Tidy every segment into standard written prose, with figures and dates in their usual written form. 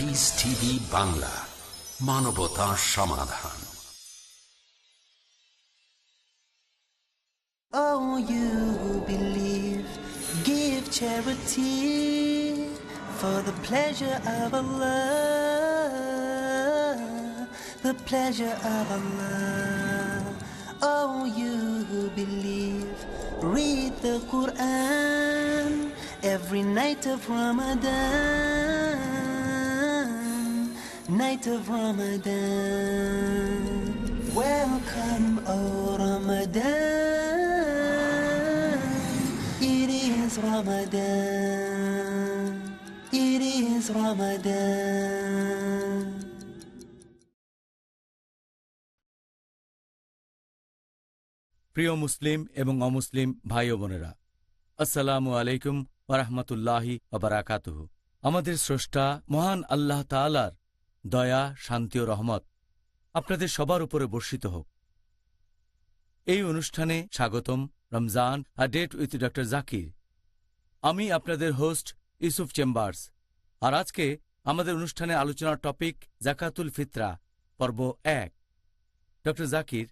Piece TV Bangla, মানবতা সমাধান। Oh, you who believe, give charity for the pleasure of Allah, the pleasure of Allah. Oh, you who believe, read the Quran every night of Ramadan, night of Ramadan. Welcome, O Ramadan. It is Ramadan. It is Ramadan. প্রিয় মুসলিম এবং অমুসলিম ভাই ও বোনেরা, আসসালামু আলাইকুম ওয়া রাহমাতুল্লাহি ওয়া বারাকাতুহু। আমাদের স্রষ্টা মহান আল্লাহ তাআলার দয়া, শান্তি ও রহমত আপনাদের সবার উপরে বর্ষিত হোক। এই অনুষ্ঠানে স্বাগতম। Ramzan a date with doctor Zakir. আমি আপনাদের হোস্ট ইউসুফ চেম্বার্স। আর আজকে আমাদের অনুষ্ঠানে আলোচনার টপিক জাকাতুল ফিতরা, পর্ব 1। ডক্টর জাকির,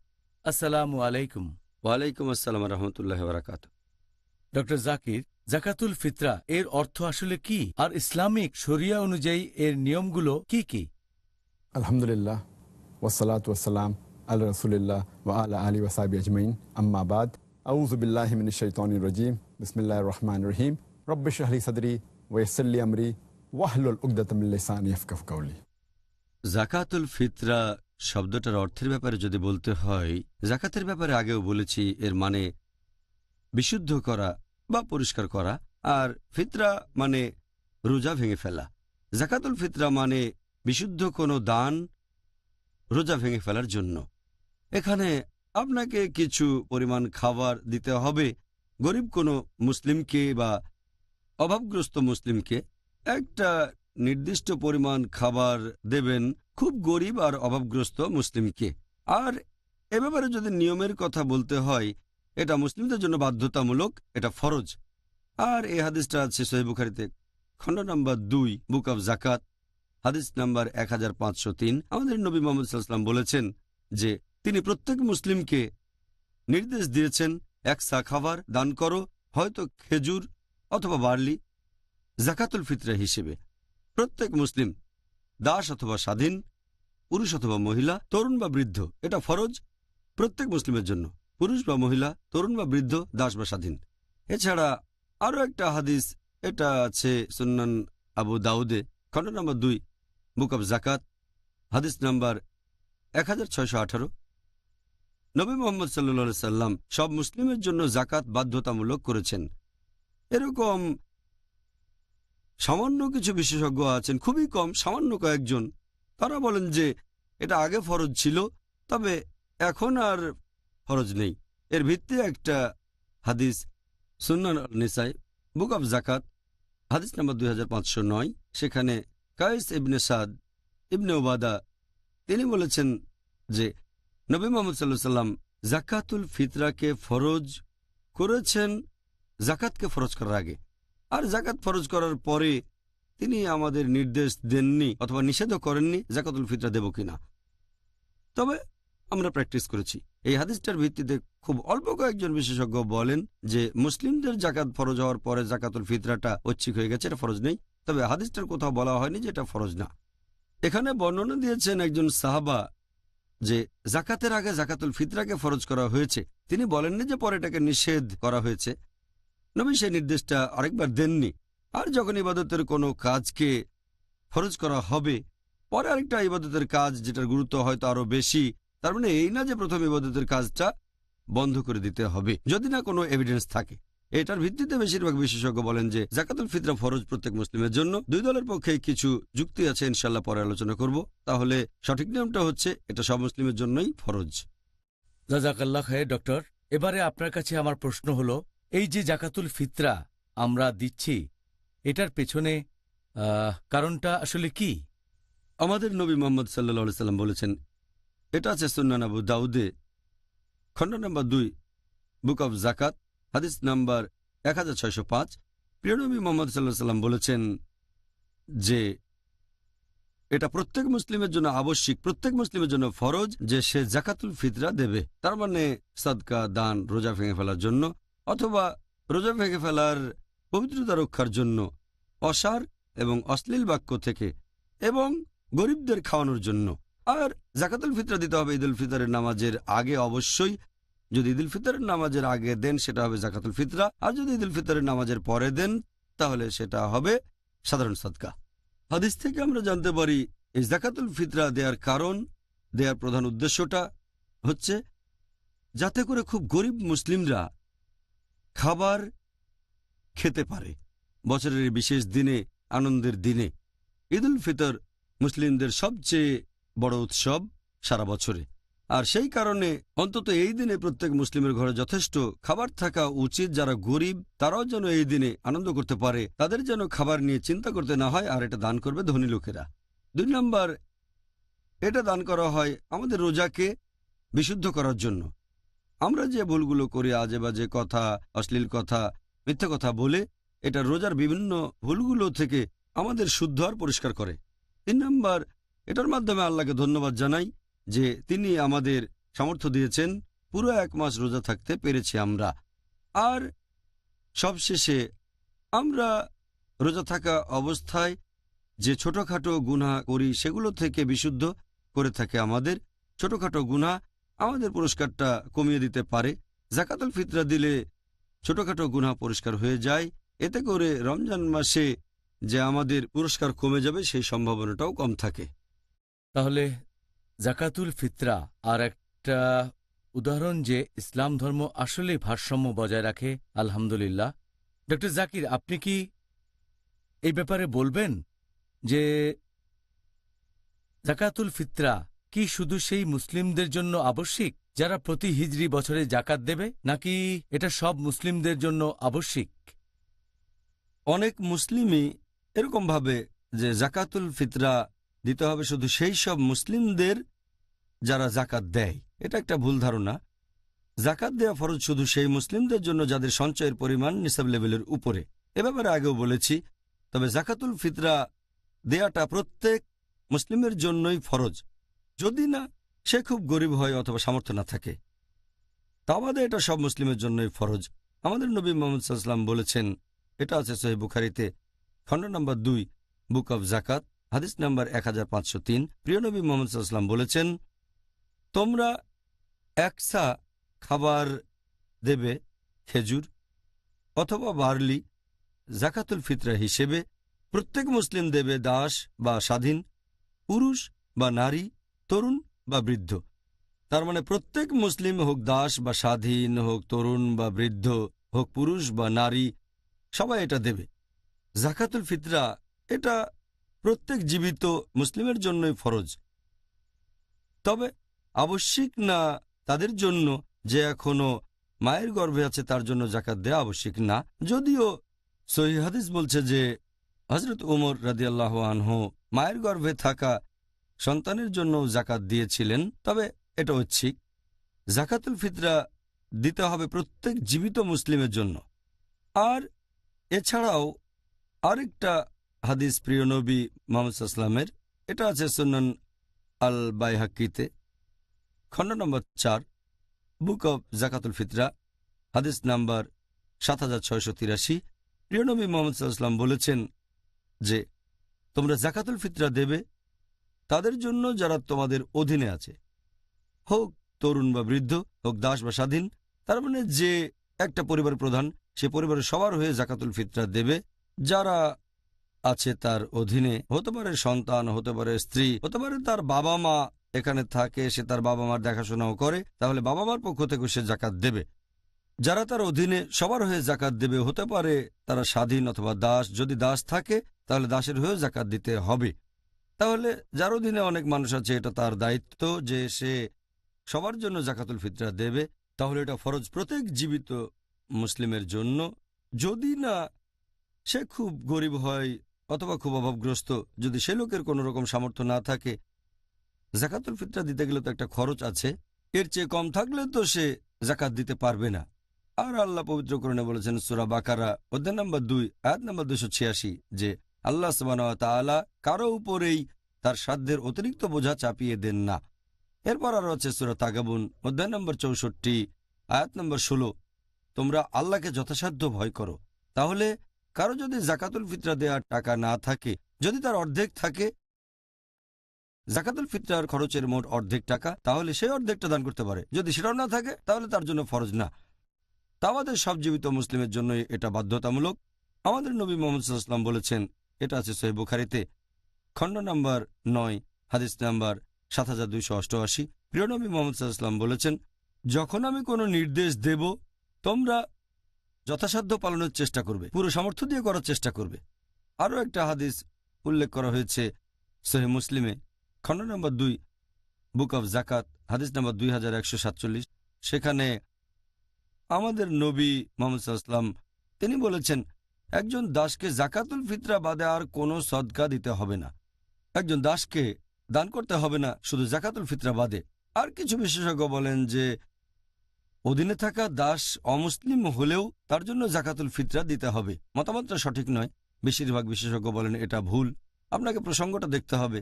আসসালামু আলাইকুম। ওয়ালাইকুম আসসালাম রহমতুল্লাহ বারাকাতুহু। ডক্টর জাকির, জাকাতুল ফিতরা এর অর্থ আসলে কি, আর ইসলামিক শরিয়া অনুযায়ী এর নিয়মগুলো কি কি? আলহামদুলিল্লাহ, ওয়াসসালাতু ওয়াসসালাম আলা রাসূলিল্লাহ ওয়া আলা আলিহি ওয়া সাহবিহি আজমাইন, আম্মা বাদ। আউযু বিল্লাহি মিনাশ শাইতানির রাজীম। বিসমিল্লাহির রহমানির রহিম। রব্বি ইশরাহ লি সাদরি ওয়া ইয়াসসির লি আমরি ওয়াহলুল উকদাতাম মিন লিসানি ইয়াফকাহু কাওলি। জাকাতুল ফিতরা শব্দটার অর্থের ব্যাপারে যদি বলতে হয়, জাকাতের ব্যাপারে আগেও বলেছি, এর মানে বিশুদ্ধ করা বা পরিষ্কার করা, আর ফিতরা মানে রোজা ভেঙে ফেলা। জাকাতুল ফিতরা মানে বিশুদ্ধ কোনো দান রোজা ভেঙে ফেলার জন্য। এখানে আপনাকে কিছু পরিমাণ খাবার দিতে হবে গরিব কোনো মুসলিমকে বা অভাবগ্রস্ত মুসলিমকে। একটা নির্দিষ্ট পরিমাণ খাবার দেবেন খুব গরিব আর অভাবগ্রস্ত মুসলিমকে। আর এ ব্যাপারে যদি নিয়মের কথা বলতে হয়, এটা মুসলিমদের জন্য বাধ্যতামূলক, এটা ফরজ। আর এই হাদিসটা আছে সহিহ বুখারীতে, খণ্ড নম্বর 2, বুক অব জাকাত, হাদিস নাম্বার 1503। আমাদের নবী মুহাম্মদ সাল্লাল্লাহু আলাইহি ওয়াসাল্লাম বলেছেন যে তিনি প্রত্যেক মুসলিমকে নির্দেশ দিয়েছেন, এক সা খাবার দান করো, হয়তো খেজুর অথবা বার্লি, জাকাতুল ফিতরা হিসেবে। প্রত্যেক মুসলিম, দাস অথবা স্বাধীন, পুরুষ অথবা মহিলা, তরুণ বা বৃদ্ধ, এটা ফরজ প্রত্যেক মুসলিমের জন্য, পুরুষ বা মহিলা, তরুণ বা বৃদ্ধ, দাস বা স্বাধীন। এছাড়া আরও একটা হাদিস, এটা আছে সুন্নান আবু দাউদে, খণ্ড নম্বর 2, বুক অব জাকাত, হাদিস নাম্বার 1618। নবী মুহাম্মদ সাল্লাল্লাহু আলাইহি সাল্লাম সব মুসলিমের জন্য জাকাত বাধ্যতামূলক করেছেন। এরকম সামান্য কিছু বিশেষজ্ঞ আছেন, খুবই কম, সামান্য কয়েকজন, তারা বলেন যে এটা আগে ফরজ ছিল, তবে এখন আর ফরজ নেই। এর ভিত্তি একটা হাদিস, সুন্নান নিসাই, বুক অব জাকাত, হাদিস নাম্বার 2509। সেখানে কায়েস ইবনে সাদ ইবনে উবাদা তিনি বলেছেন যে নবী মুহাম্মদ সাল্লাল্লাহু আলাইহি সাল্লাম জাকাতুল ফিতরাকে ফরজ করেছেন জাকাতকে ফরজ করার আগে, আর জাকাত ফরজ করার পরে তিনি আমাদের নির্দেশ দেননি অথবা নিষেধও করেননি জাকাতুল ফিতরা দেব কিনা। তবে আমরা প্র্যাকটিস করেছি। এই হাদিসটার ভিত্তিতে খুব অল্প কয়েকজন বিশেষজ্ঞ বলেন যে মুসলিমদের জাকাত ফরজ হওয়ার পরে জাকাতুল ফিতরাটা ঐচ্ছিক হয়ে গেছে, এটা ফরজ নেই। তবে হাদিসটার কোথাও বলা হয়নি যে এটা ফরজ না। এখানে বর্ণনা দিয়েছেন একজন সাহাবা যে জাকাতের আগে জাকাতুল ফিতরাকে ফরজ করা হয়েছে, তিনি বলেননি যে পরে এটাকে নিষেধ করা হয়েছে। নবী সেই নির্দেশটা আরেকবার দেননি। আর যখন ইবাদতের কোনো কাজকে ফরজ করা হবে, পরে আরেকটা ইবাদতের কাজ যেটার গুরুত্ব হয়তো আরো বেশি, তার মানে এই না যে প্রথম ইবাদতের কাজটা বন্ধ করে দিতে হবে যদি না কোনো এভিডেন্স থাকে। এটার ভিত্তিতে বেশিরভাগ বিশেষজ্ঞ বলেন যে জাকাতুল ফিতরা ফরজ প্রত্যেক মুসলিমের জন্য। দুই দলের পক্ষে কিছু যুক্তি আছে, ইনশাল্লাহ পরে আলোচনা করব। তাহলে সঠিক নিয়মটা হচ্ছে এটা সব মুসলিমের জন্যই ফরজ। জাযাকাল্লাহ খায়ের। ডক্টর, এবারে আপনার কাছে আমার প্রশ্ন হলো, এই যে জাকাতুল ফিতরা আমরা দিচ্ছি, এটার পেছনে কারণটা আসলে কি? আমাদের নবী মুহাম্মদ সাল্লাল্লাহু আলাইহি সাল্লাম বলেছেন, এটা আছে সুন্নান আবু দাউদে, খণ্ড নম্বর 2, বুক অব জাকাত, হাদিস নাম্বার 1605। প্রিয় নবী মুহাম্মদ সাল্লাল্লাহু আলাইহি সাল্লাম বলেছেন যে এটা প্রত্যেক মুসলিমের জন্য আবশ্যিক, প্রত্যেক মুসলিমের জন্য ফরজ যে সে জাকাতুল ফিতরা দেবে। তার মানে সাদকা, দান, রোজা ভেঙে ফেলার জন্য অথবা রোজা ভেঙে ফেলার পবিত্রতা রক্ষার জন্য, অসার এবং অশ্লীল বাক্য থেকে, এবং গরিবদের খাওয়ানোর জন্য। আর জাকাতুল ফিতরা দিতে হবে ঈদুল ফিতরের নামাজের আগে অবশ্যই। যদি ঈদুল ফিতরের নামাজের আগে দেন সেটা হবে জাকাতুল ফিতরা, আর যদি ঈদুল ফিতরের নামাজের পরে দেন তাহলে সেটা হবে সাধারণ সাদকা। হাদিস থেকে আমরা জানতে পারি এই জাকাতুল ফিতরা দেওয়ার কারণ, দেওয়ার প্রধান উদ্দেশ্যটা হচ্ছে যাতে করে খুব গরিব মুসলিমরা খাবার খেতে পারে বছরের বিশেষ দিনে, আনন্দের দিনে। ঈদুল ফিতর মুসলিমদের সবচেয়ে বড় উৎসব সারা বছরে, আর সেই কারণে অন্তত এই দিনে প্রত্যেক মুসলিমের ঘরে যথেষ্ট খাবার থাকা উচিত। যারা গরিব তারাও যেন এই দিনে আনন্দ করতে পারে, তাদের যেন খাবার নিয়ে চিন্তা করতে না হয়, আর এটা দান করবে ধনী লোকেরা। 2 নম্বর, এটা দান করা হয় আমাদের রোজাকে বিশুদ্ধ করার জন্য। আমরা যে ভুলগুলো করি, আজে বাজে কথা, অশ্লীল কথা, মিথ্যা কথা বলে, এটা রোজার বিভিন্ন ভুলগুলো থেকে আমাদের শুদ্ধ আর পরিষ্কার করে। 3 নম্বর, এটার মাধ্যমে আল্লাহকে ধন্যবাদ জানাই যে তিনি আমাদের সামর্থ্য দিয়েছেন, পুরো 1 মাস রোজা থাকতে পেরেছি আমরা। আর সবশেষে আমরা রোজা থাকা অবস্থায় যে ছোটখাটো গুনাহ করি সেগুলো থেকে বিশুদ্ধ করে থাকে আমাদের। ছোটখাটো গুনাহ আমাদের পুরস্কারটা কমিয়ে দিতে পারে। জাকাতুল ফিতরা দিলে ছোটখাটো গুনাহ পরিষ্কার হয়ে যায়, এতে করে রমজান মাসে যে আমাদের পুরস্কার কমে যাবে সেই সম্ভাবনাটাও কম থাকে। তাহলে জাকাতুল ফিতরা আর একটা উদাহরণ যে ইসলাম ধর্ম আসলে ভারসাম্য বজায় রাখে। আলহামদুলিল্লাহ। ডক্টর জাকির, আপনি কি এই ব্যাপারে বলবেন যে জাকাতুল ফিতরা কি শুধু সেই মুসলিমদের জন্য আবশ্যিক যারা প্রতি হিজরি বছরে জাকাত দেবে, নাকি এটা সব মুসলিমদের জন্য আবশ্যিক? অনেক মুসলিমই এরকম ভাবে যে জাকাতুল ফিতরা দিতে হবে শুধু সেই সব মুসলিমদের যারা জাকাত দেয়। এটা একটা ভুল ধারণা। জাকাত দেওয়া ফরজ শুধু সেই মুসলিমদের জন্য যাদের সঞ্চয়ের পরিমাণ নিসাব লেভেলের উপরে। এ ব্যাপারে আগেও বলেছি। তবে জাকাতুল ফিতরা দেয়াটা প্রত্যেক মুসলিমের জন্যই ফরজ, যদি না সে খুব গরিব হয় অথবা সামর্থ্য না থাকে। তা বাদে এটা সব মুসলিমের জন্যই ফরজ। আমাদের নবী মুহাম্মদ সাল্লাল্লাহু আলাইহি ওয়াসাল্লাম বলেছেন, এটা আছে সহিহ বুখারীতে, খণ্ড নম্বর 2, বুক অব জাকাত, হাদিস নাম্বার 1503। প্রিয় নবী মুহাম্মদ সাল্লাল্লাহু আলাইহি ওয়াসাল্লাম বলেছেন, তোমরা 1 সা খাবার দেবে, খেজুর অথবা বার্লি, জাকাতুল ফিতরা হিসেবে। প্রত্যেক মুসলিম দেবে দাস বা স্বাধীন, পুরুষ বা নারী, তরুণ বা বৃদ্ধ। তার মানে প্রত্যেক মুসলিম, হোক দাস বা স্বাধীন, হোক তরুণ বা বৃদ্ধ, হোক পুরুষ বা নারী, সবাই এটা দেবে। জাকাতুল ফিতরা এটা প্রত্যেক জীবিত মুসলিমের জন্যই ফরজ, তবে আবশ্যিক না তাদের জন্য যে এখনো মায়ের গর্ভে আছে, তার জন্য জাকাত দেওয়া আবশ্যিক না। যদিও সহিহ হাদিস বলছে যে হযরত ওমর রাদিয়াল্লাহু আনহু মায়ের গর্ভে থাকা সন্তানের জন্য জাকাত দিয়েছিলেন, তবে এটা ঐচ্ছিক। জাকাতুল ফিতরা দিতে হবে প্রত্যেক জীবিত মুসলিমের জন্য। আর এছাড়াও আরেকটা হাদিস প্রিয় নবী মুহাম্মদ সাল্লাল্লাহু আলাইহি ওয়াসাল্লামের, এটা আছে সুনান আল বাইহাকিতে, খণ্ড নম্বর 4, বুক অব জাকাতুল ফিতরা, হাদিস নাম্বার 7683। প্রিয় নবী মুহাম্মদ সাল্লাল্লাহু আলাইহি ওয়াসাল্লাম বলেছেন যে তোমরা জাকাতুল ফিতরা দেবে তাদের জন্য যারা তোমাদের অধীনে আছে, হোক তরুণ বা বৃদ্ধ, হোক দাস বা স্বাধীন। তার মানে যে একটা পরিবার প্রধান, সে পরিবারের সবার হয়ে জাকাতুল ফিতরা দেবে। যারা আছে তার অধীনে, হতে পারে সন্তান, হতে পারে স্ত্রী, হতে পারে তার বাবা মা এখানে থাকে, সে তার বাবা মার দেখাশোনাও করে, তাহলে বাবা মার পক্ষ থেকে সে জাকাত দেবে। যারা তার অধীনে সবার হয়ে জাকাত দেবে, হতে পারে তারা স্বাধীন অথবা দাস। যদি দাস থাকে তাহলে দাসের হয়েও জাকাত দিতে হবে। তাহলে যার অধীনে অনেক মানুষ আছে, এটা তার দায়িত্ব যে সে সবার জন্য জাকাতুল ফিতরা দেবে। তাহলে এটা ফরজ প্রত্যেক জীবিত মুসলিমের জন্য, যদি না সে খুব গরিব হয় অথবা খুব অভাবগ্রস্ত। যদি সে লোকের কোনো রকম সামর্থ্য না থাকে, জাকাতুল ফিতরা দিতে গেলে তো একটা খরচ আছে, এর চেয়ে কম থাকলে তো সে জাকাত দিতে পারবে না। আর আল্লাহ পবিত্র কোরআনে বলেছেন সূরা বাকারা অধ্যায় নম্বর 2 আয়াত নম্বর 286 যে আল্লাহ সুবহানাহু ওয়া তাআলা কারো উপরেই তার সাধ্যের অতিরিক্ত বোঝা চাপিয়ে দেন না। এরপর আরো আছে সূরা তাগাবুন অধ্যায় নম্বর 64 আয়াত নম্বর 16, তোমরা আল্লাহকে যথাসাধ্য ভয় করো। তাহলে কারো যদি জাকাতুল ফিতরা দেওয়ার টাকা না থাকে, যদি তার অর্ধেক থাকে, জাকাতুল ফিতরার খরচের মোট অর্ধেক টাকা, তাহলে সেই অর্ধেকটা দান করতে পারে। যদি সেটাও না থাকে তাহলে তার জন্য ফরজ না। তা আমাদের সব জীবিত মুসলিমের জন্য এটা বাধ্যতামূলক। আমাদের নবী মুহাম্মদ সাল্লাল্লাহু আলাইহি ওয়াসাল্লাম বলেছেন, এটা আছে সহিহ বুখারীতে খণ্ড নম্বর 9 হাদিস নাম্বার 7288, প্রিয় নবী মুহাম্মদ সাল্লাল্লাহু আলাইহি ওয়াসাল্লাম বলেছেন, যখন আমি কোনো নির্দেশ দেব তোমরা যথাসাধ্য পালনের চেষ্টা করবে, পুরো সামর্থ্য দিয়ে করার চেষ্টা করবে। আরও একটা হাদিস উল্লেখ করা হয়েছে সহিহ মুসলিমে খণ্ড নম্বর 2 বুক অফ জাকাত হাদিস নম্বর 2147, সেখানে আমাদের নবী মুহাম্মদ সাল্লাল্লাহু আলাইহি ওয়াসাল্লাম তিনি বলেছেন, একজন দাসকে জাকাতুল ফিতরা বাদে আর কোনো সদকা দিতে হবে না। একজন দাসকে দান করতে হবে না শুধু জাকাতুল ফিতরা বাদে। আর কিছু বিশেষজ্ঞ বলেন যে অধীনে থাকা দাস অমুসলিম হলেও তার জন্য জাকাতুল ফিতরা দিতে হবে। মতামতটা সঠিক নয়, বেশিরভাগ বিশেষজ্ঞ বলেন এটা ভুল। আপনাকে প্রসঙ্গটা দেখতে হবে।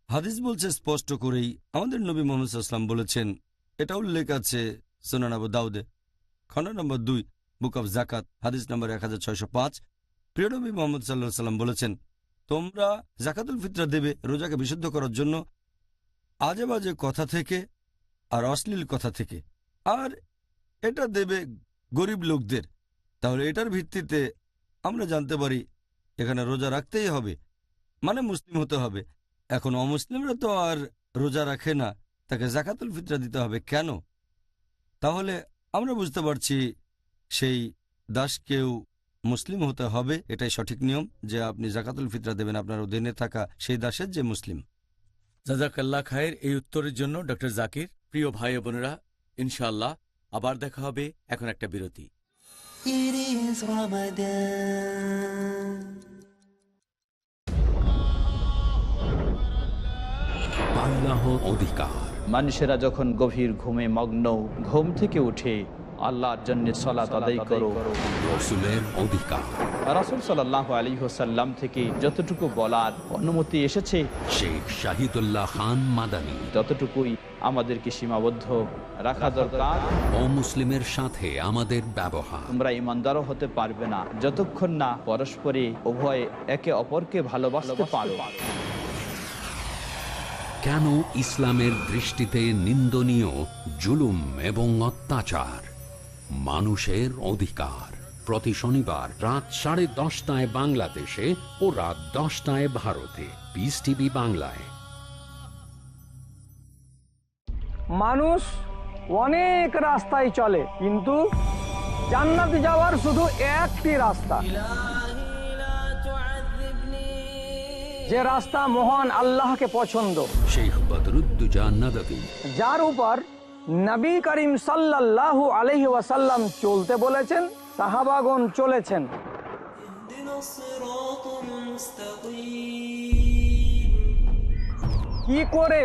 হাদিস বলছে স্পষ্ট করেই, আমাদের নবী মুহাম্মদ সাল্লাল্লাহু আলাইহি ওয়াসাল্লাম বলেছেন, এটা উল্লেখ আছে সুনান আবু দাউদে খণ্ড নম্বর 2 বুক অফ জাকাত হাদিস নম্বর 1605, প্রিয় নবী মুহাম্মদ সাল্লাল্লাহু আলাইহি ওয়াসাল্লাম বলেছেন, তোমরা জাকাতুল ফিতরা দেবে রোজাকে বিশুদ্ধ করার জন্য আজে বাজে কথা থেকে আর অশ্লীল কথা থেকে, আর এটা দেবে গরিব লোকদের। তাহলে এটার ভিত্তিতে আমরা জানতে পারি এখানে রোজা রাখতেই হবে, মানে মুসলিম হতে হবে। এখন অমুসলিমরা তো আর রোজা রাখে না, তাকে জাকাতুল ফিতরা দিতে হবে কেন? তাহলে আমরা বুঝতে পারছি সেই দাসকেও মুসলিম হতে হবে। এটাই সঠিক নিয়ম যে আপনি জাকাতুল ফিতরা দেবেন আপনার অধীনে থাকা সেই দাসের যে মুসলিম। জাযাকাল্লাহ খায়ের এই উত্তরের জন্য ডক্টর জাকির। প্রিয় ভাই ও বোনেরা, ইনশাআল্লাহ আবার দেখা হবে। এখন একটা বিরতি। It is Ramadan. আল্লাহর অধিকার। মানুষেরা যখন গভীর ঘুমে মগ্ন, ঘুম থেকে উঠে আল্লাহর জন্য সালাত আদায় করো। রাসূলের অধিকার। রাসূল সাল্লাল্লাহু আলাইহি ওয়াসাল্লাম থেকে যতটুকু বলার অনুমতি এসেছে, শেখ শাহিদুল্লাহ খান মাদানী ততটুকুই আমাদেরকে সীমাবদ্ধ রাখা দরকার। অমুসলিমের সাথে আমাদের ব্যবহার। তোমরা ঈমানদারও হতে পারবে না যতক্ষণ না পরস্পরে উভয়ে একে অপরকে ভালোবাসতে পারো। কেন ইসলামের দৃষ্টিতে নিন্দনীয় জুলুম এবং অত্যাচার? মানুষের অধিকার। প্রতি শনিবার রাত 10:30 বাংলাদেশে ও রাত 10টায় ভারতে। পিস টিভি বাংলায়। মানুষ অনেক রাস্তায় চলে, কিন্তু জান্নাতে যাওয়ার শুধু একটি রাস্তা, যে রাস্তা মহান আল্লাহকে পছন্দ, শেখ বদরুদ্দোজা নদভী, যার উপর নবী করিম সাল্লাল্লাহু আলাইহি ওয়াসাল্লাম চলতে বলেছেন, সাহাবাগণ চলেছেন। কি করে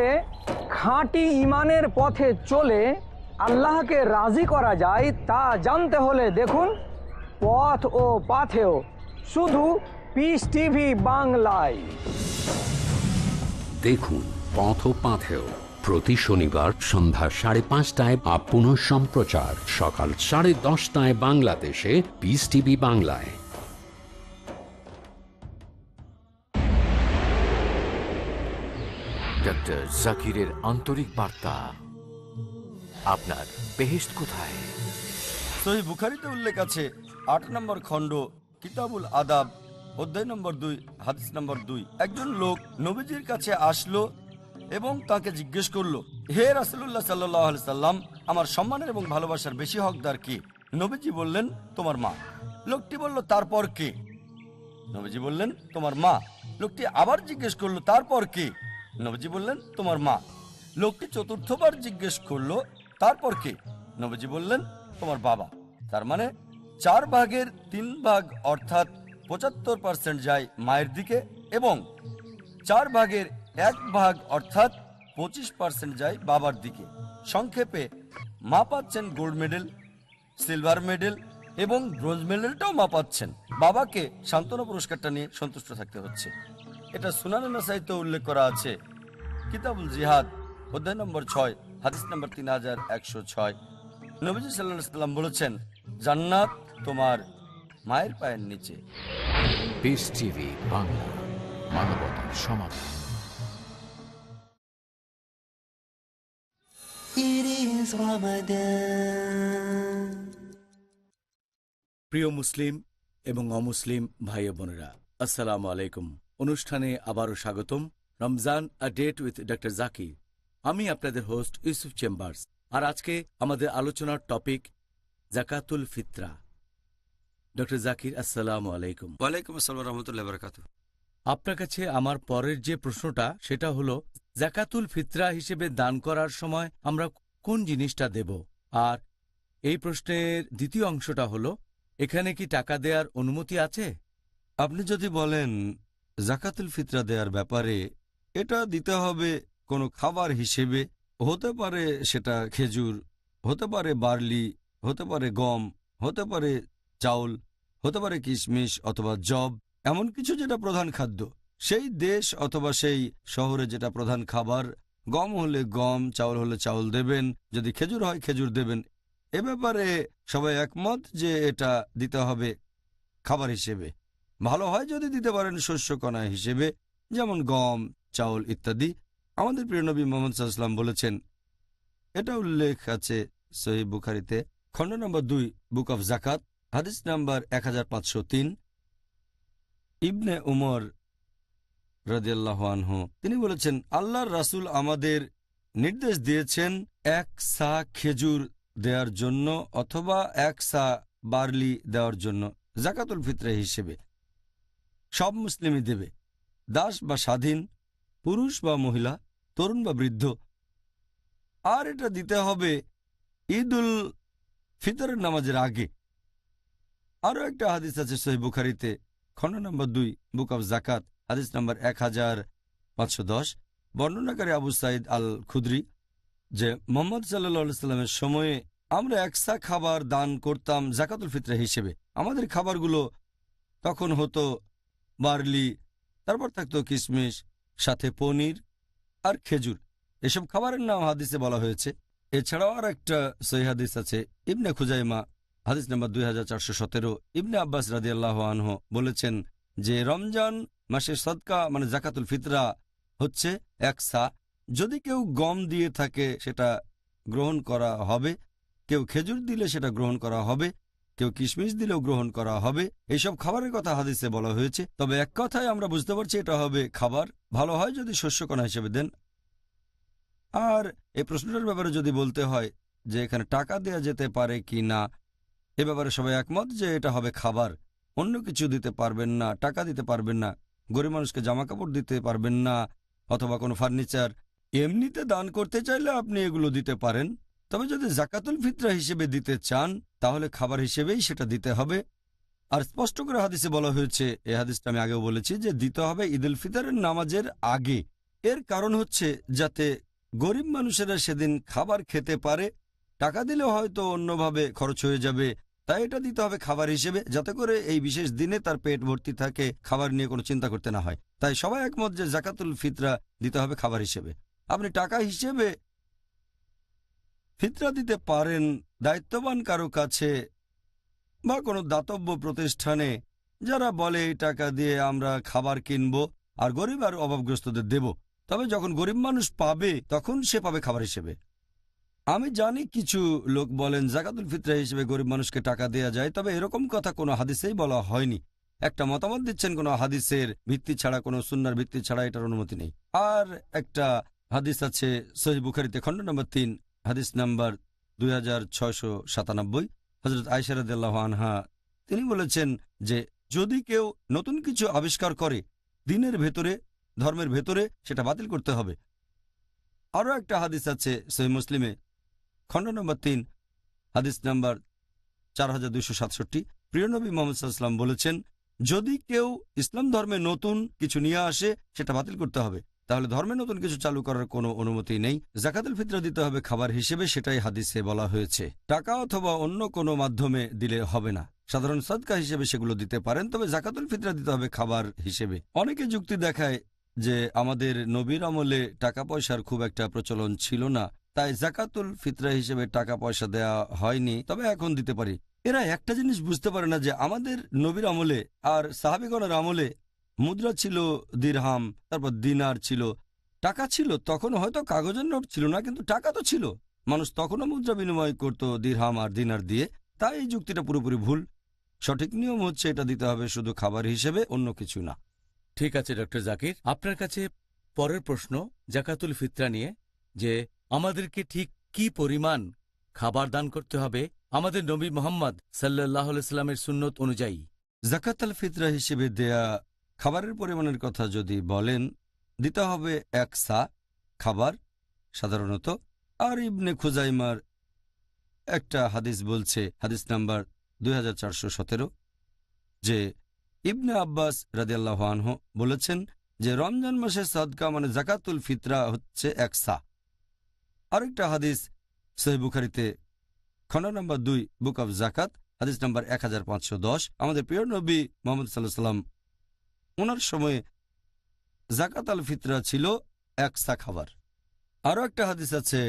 খাঁটি ঈমানের পথে চলে আল্লাহকে রাজি করা যায় তা জানতে হলে দেখুন পথ ও পাথেও, শুধু পিস টিভি বাংলায়। দেখুন পথ ও পাথেও প্রতি শনিবার সন্ধ্যা 5:30 আর পুনঃ সম্প্রচার সকাল 10:30 বাংলাদেশে। পিস টিভি বাংলায়। ডক্টর জাকিরের আন্তরিক বার্তা, আপনার বেহেশত কোথায়? সহিহ বুখারীতে উল্লেখ আছে 8 নম্বর খণ্ড কিতাবুল আদাব অধ্যায় নম্বর 2 হাদিস নম্বর 2, একজন লোক নবীজির কাছে আসলো এবং তাকে জিজ্ঞেস করলো, হে রাসূলুল্লাহ সাল্লাল্লাহু আলাইহি সাল্লাম, আমার সম্মানের এবং ভালোবাসার বেশি হকদার কে? নবীজি বললেন, তোমার মা। লোকটি বলল, তারপর কে? নবীজি বললেন, তোমার মা। লোকটি আবার জিজ্ঞেস করলো, তারপর কে? নবীজি বললেন, তোমার মা। লোকটি চতুর্থবার জিজ্ঞেস করলো, তারপর কে? নবীজি বললেন, তোমার বাবা। তার মানে 4 ভাগের 3 ভাগ অর্থাৎ 75% যায় মায়ের দিকে এবং 4 ভাগের 1 ভাগ অর্থাৎ 25% যায় বাবার দিকে। সংক্ষেপে মা পাচ্ছেন গোল্ড মেডেল, সিলভার মেডেল এবং ব্রোঞ্জ মেডেলটাও মা পাচ্ছেন। বাবাকে সান্ত্বনা পুরস্কারটা নিয়ে সন্তুষ্ট থাকতে হচ্ছে। এটা সুনানে নাসাইতে উল্লেখ করা আছে। কিতাবুল জিহাদ অধ্যায় নম্বর 6 হাদিস নম্বর 3106। নবীজি সাল্লাল্লাহু আলাইহি সাল্লাম বলেছেন, জান্নাত তোমার মায়ের পায়ের নিচে। পিস টিভি বাংলা, মানবতার সমাধান। It is Ramadan. প্রিয় মুসলিম এবং অমুসলিম ভাই ও বোনেরা, আসসালামু আলাইকুম। অনুষ্ঠানে আবারও স্বাগতম। Ramzan a date with doctor Zakir. আমি আপনাদের হোস্ট ইউসুফ চেম্বার্স। আর আজকে আমাদের আলোচনার টপিক জাকাতুল ফিতরা। ডক্টর জাকির, আসসালামু আলাইকুম। ওয়ালাইকুম আসসালাম রহমতুল্লাহ বারাকাতুহু। আপনার কাছে আমার পরের যে প্রশ্নটা সেটা হলো, জাকাতুল ফিতরা হিসেবে দান করার সময় আমরা কোন জিনিসটা দেব? আর এই প্রশ্নের দ্বিতীয় অংশটা হলো, এখানে কি টাকা দেওয়ার অনুমতি আছে? আপনি যদি বলেন জাকাতুল ফিতরা দেওয়ার ব্যাপারে, এটা দিতে হবে কোনো খাবার হিসেবে, হতে পারে সেটা খেজুর, হতে পারে বার্লি, হতে পারে গম, হতে পারে চাউল, হতে পারে কিশমিশ অথবা জব, এমন কিছু যেটা প্রধান খাদ্য। সেই দেশ অথবা সেই শহরে যেটা প্রধান খাবার, গম হলে গম, চাউল হলে চাউল দেবেন, যদি খেজুর হয় খেজুর দেবেন। এ ব্যাপারে সবাই একমত যে এটা দিতে হবে খাবার হিসেবে। ভালো হয় যদি দিতে পারেন শস্যকণা হিসেবে, যেমন গম, চাউল ইত্যাদি। আমাদের প্রিয় নবী মুহাম্মদ সাল্লাল্লাহু আলাইহি ওয়াসাল্লাম বলেছেন, এটা উল্লেখ আছে সহিহ বুখারীতে খণ্ড নম্বর 2 বুক অফ জাকাত হাদিস নাম্বার 1503। ইবনে উমর রাদিয়াল্লাহু আনহু তিনি বলেছেন, আল্লাহর রাসূল আমাদের নির্দেশ দিয়েছেন 1 সা খেজুর দেওয়ার জন্য অথবা 1 সা বার্লি দেওয়ার জন্য জাকাতুল ফিতরা হিসেবে। সব মুসলিমই দেবে, দাস বা স্বাধীন, পুরুষ বা মহিলা, তরুণ বা বৃদ্ধ। আর এটা দিতে হবে ঈদুল ফিতরের নামাজের আগে। আরও একটা হাদিস আছে সহিহ বুখারীতে খণ্ড নম্বর 2 বুক অফ জাকাত হাদিস নম্বর 1510। বর্ণনাকারী আবু সাঈদ আল খুদরি যে মুহাম্মদ সাল্লাল্লাহু আলাইহি সাল্লামের সময়ে আমরা 1 সা খাবার দান করতাম জাকাতুল ফিতরা হিসেবে। আমাদের খাবারগুলো তখন হতো বার্লি, তারপর থাকতো কিশমিশ, সাথে পনির আর খেজুর। এসব খাবারের নাম হাদিসে বলা হয়েছে। এছাড়াও আর একটা সহিহ হাদিস আছে ইবনে খুজাইমা হাদিস নাম্বার 2417। ইবনে আব্বাস রাদিয়াল্লাহু আনহু বলেছেন যে রমজান মাসের সদকা মানে জাকাতুল ফিতরা হচ্ছে 1 সা। যদি কেউ গম দিয়ে থাকে সেটা গ্রহণ করা হবে, কেউ খেজুর দিলে সেটা গ্রহণ করা হবে, কেউ কিশমিশ দিলেও গ্রহণ করা হবে। এইসব খাবারের কথা হাদিসে বলা হয়েছে। তবে এক কথায় আমরা বুঝতে পারছি এটা হবে খাবার। ভালো হয় যদি শস্যকণা হিসেবে দেন। আর এই প্রশ্নটার ব্যাপারে যদি বলতে হয় যে এখানে টাকা দেয়া যেতে পারে কি না, এ ব্যাপারে সবাই একমত যে এটা হবে খাবার। অন্য কিছু দিতে পারবেন না, টাকা দিতে পারবেন না, গরিব মানুষকে জামা কাপড় দিতে পারবেন না অথবা কোনো ফার্নিচার। এমনিতে দান করতে চাইলে আপনি এগুলো দিতে পারেন, তবে যদি জাকাতুল ফিতরা হিসেবে দিতে চান তাহলে খাবার হিসেবেই সেটা দিতে হবে। আর স্পষ্ট করে হাদিসে বলা হয়েছে, এই হাদিসটা আমি আগেও বলেছি, যে দিতে হবে ঈদুল ফিতরের নামাজের আগে। এর কারণ হচ্ছে যাতে গরিব মানুষেরা সেদিন খাবার খেতে পারে। টাকা দিলে হয়তো অন্যভাবে খরচ হয়ে যাবে, তাই এটা দিতে হবে খাবার হিসেবে, যাতে করে এই বিশেষ দিনে তার পেট ভর্তি থাকে, খাবার নিয়ে কোনো চিন্তা করতে না হয়। তাই সবাই একমত যে জাকাতুল ফিতরা দিতে হবে খাবার হিসেবে। আপনি টাকা হিসেবে ফিতরা দিতে পারেন দায়িত্ববান কারো কাছে বা কোনো দাতব্য প্রতিষ্ঠানে, যারা বলে এই টাকা দিয়ে আমরা খাবার কিনব আর গরিব আর অভাবগ্রস্তদের দেব। তবে যখন গরিব মানুষ পাবে তখন সে পাবে খাবার হিসেবে। আমি জানি কিছু লোক বলেন জাকাতুল ফিতরা হিসেবে গরিব মানুষকে টাকা দেয়া যায়, তবে এরকম কথা কোনো হাদিসেই বলা হয়নি। একটা মতামত দিচ্ছেন কোনো হাদিসের ভিত্তি ছাড়া, কোনো সুন্নার ভিত্তি ছাড়া, এটার অনুমতি নেই। আর একটা হাদিস আছে সহিহ বুখারীতে খণ্ড নম্বর 3 হাদিস নাম্বার 2697। হযরত আয়েশা রাদিয়াল্লাহু আনহা তিনি বলেছেন যে যদি কেউ নতুন কিছু আবিষ্কার করে দ্বীনের ভেতরে, ধর্মের ভেতরে, সেটা বাতিল করতে হবে। আরও একটা হাদিস আছে সহিহ মুসলিমে খণ্ড নম্বর 3 হাদিস নাম্বার 4267। প্রিয় নবী মুহাম্মদ সাল্লাল্লাহু আলাইহি ওয়াসাল্লাম বলেছেন, যদি কেউ ইসলাম ধর্মে নতুন কিছু নিয়ে আসে সেটা বাতিল করতে হবে, তাহলে ধর্মে নতুন কিছু চালু করার কোনো অনুমতি নেই। জাকাতুল ফিতরা দিতে হবে খাবার হিসেবে, সেটাই হাদিসে বলা হয়েছে। টাকা অথবা অন্য কোনো মাধ্যমে দিলে হবে না। সাধারণ সদকা হিসেবে সেগুলো দিতে পারেন, তবে জাকাতুল ফিতরা দিতে হবে খাবার হিসেবে। অনেকে যুক্তি দেখায় যে আমাদের নবীর আমলে টাকা পয়সার খুব একটা প্রচলন ছিল না, তাই জাকাতুল ফিতরা হিসেবে টাকা পয়সা দেয়া হয়নি, তবে এখন দিতে পারি। এরা একটা জিনিস বুঝতে পারে না যে আমাদের নবীর আমলে আর সাহাবিগণের আমলে মুদ্রা ছিল দিরহাম, তারপর দিনার ছিল, টাকা ছিল। তখন হয়তো কাগজের নোট ছিল না, কিন্তু টাকা তো ছিল। মানুষ তখনও মুদ্রা বিনিময় করত দিরহাম আর দিনার দিয়ে। তাই এই যুক্তিটা পুরোপুরি ভুল। সঠিক নিয়ম হচ্ছে এটা দিতে হবে শুধু খাবার হিসেবে, অন্য কিছু না। ঠিক আছে ডক্টর জাকির, আপনার কাছে পরের প্রশ্ন জাকাতুল ফিতরা নিয়ে, যে আমাদেরকে ঠিক কি পরিমাণ খাবার দান করতে হবে আমাদের নবী মোহাম্মদ সাল্লাল্লাহু আলাইহি সাল্লামের সুন্নত অনুযায়ী। জাকাতুল ফিতরা হিসেবে দেয়া খাবারের পরিমাণের কথা যদি বলেন, দিতে হবে 1 সা খাবার সাধারণত। আর ইবনে খুজাইমার একটা হাদিস বলছে, হাদিস নাম্বার 2417, যে ইবনে আব্বাস রাদিয়াল্লাহু আনহু বলেছেন যে রমজান মাসে সাদকা মানে জাকাতুল ফিতরা হচ্ছে 1 সা। আরেকটা হাদিস সহিহ বুখারীতে খণ্ড নাম্বার 2 বুক অব জাকাত হাদিস নাম্বার 1510, আমাদের প্রিয় নবী মুহাম্মদ সাল্লাল্লাহু আলাইহি সাল্লাম ওনার সময়ে জাকাত আল ফিতরা ছিল 1 সা খাবার। আরও একটা হাদিস আছে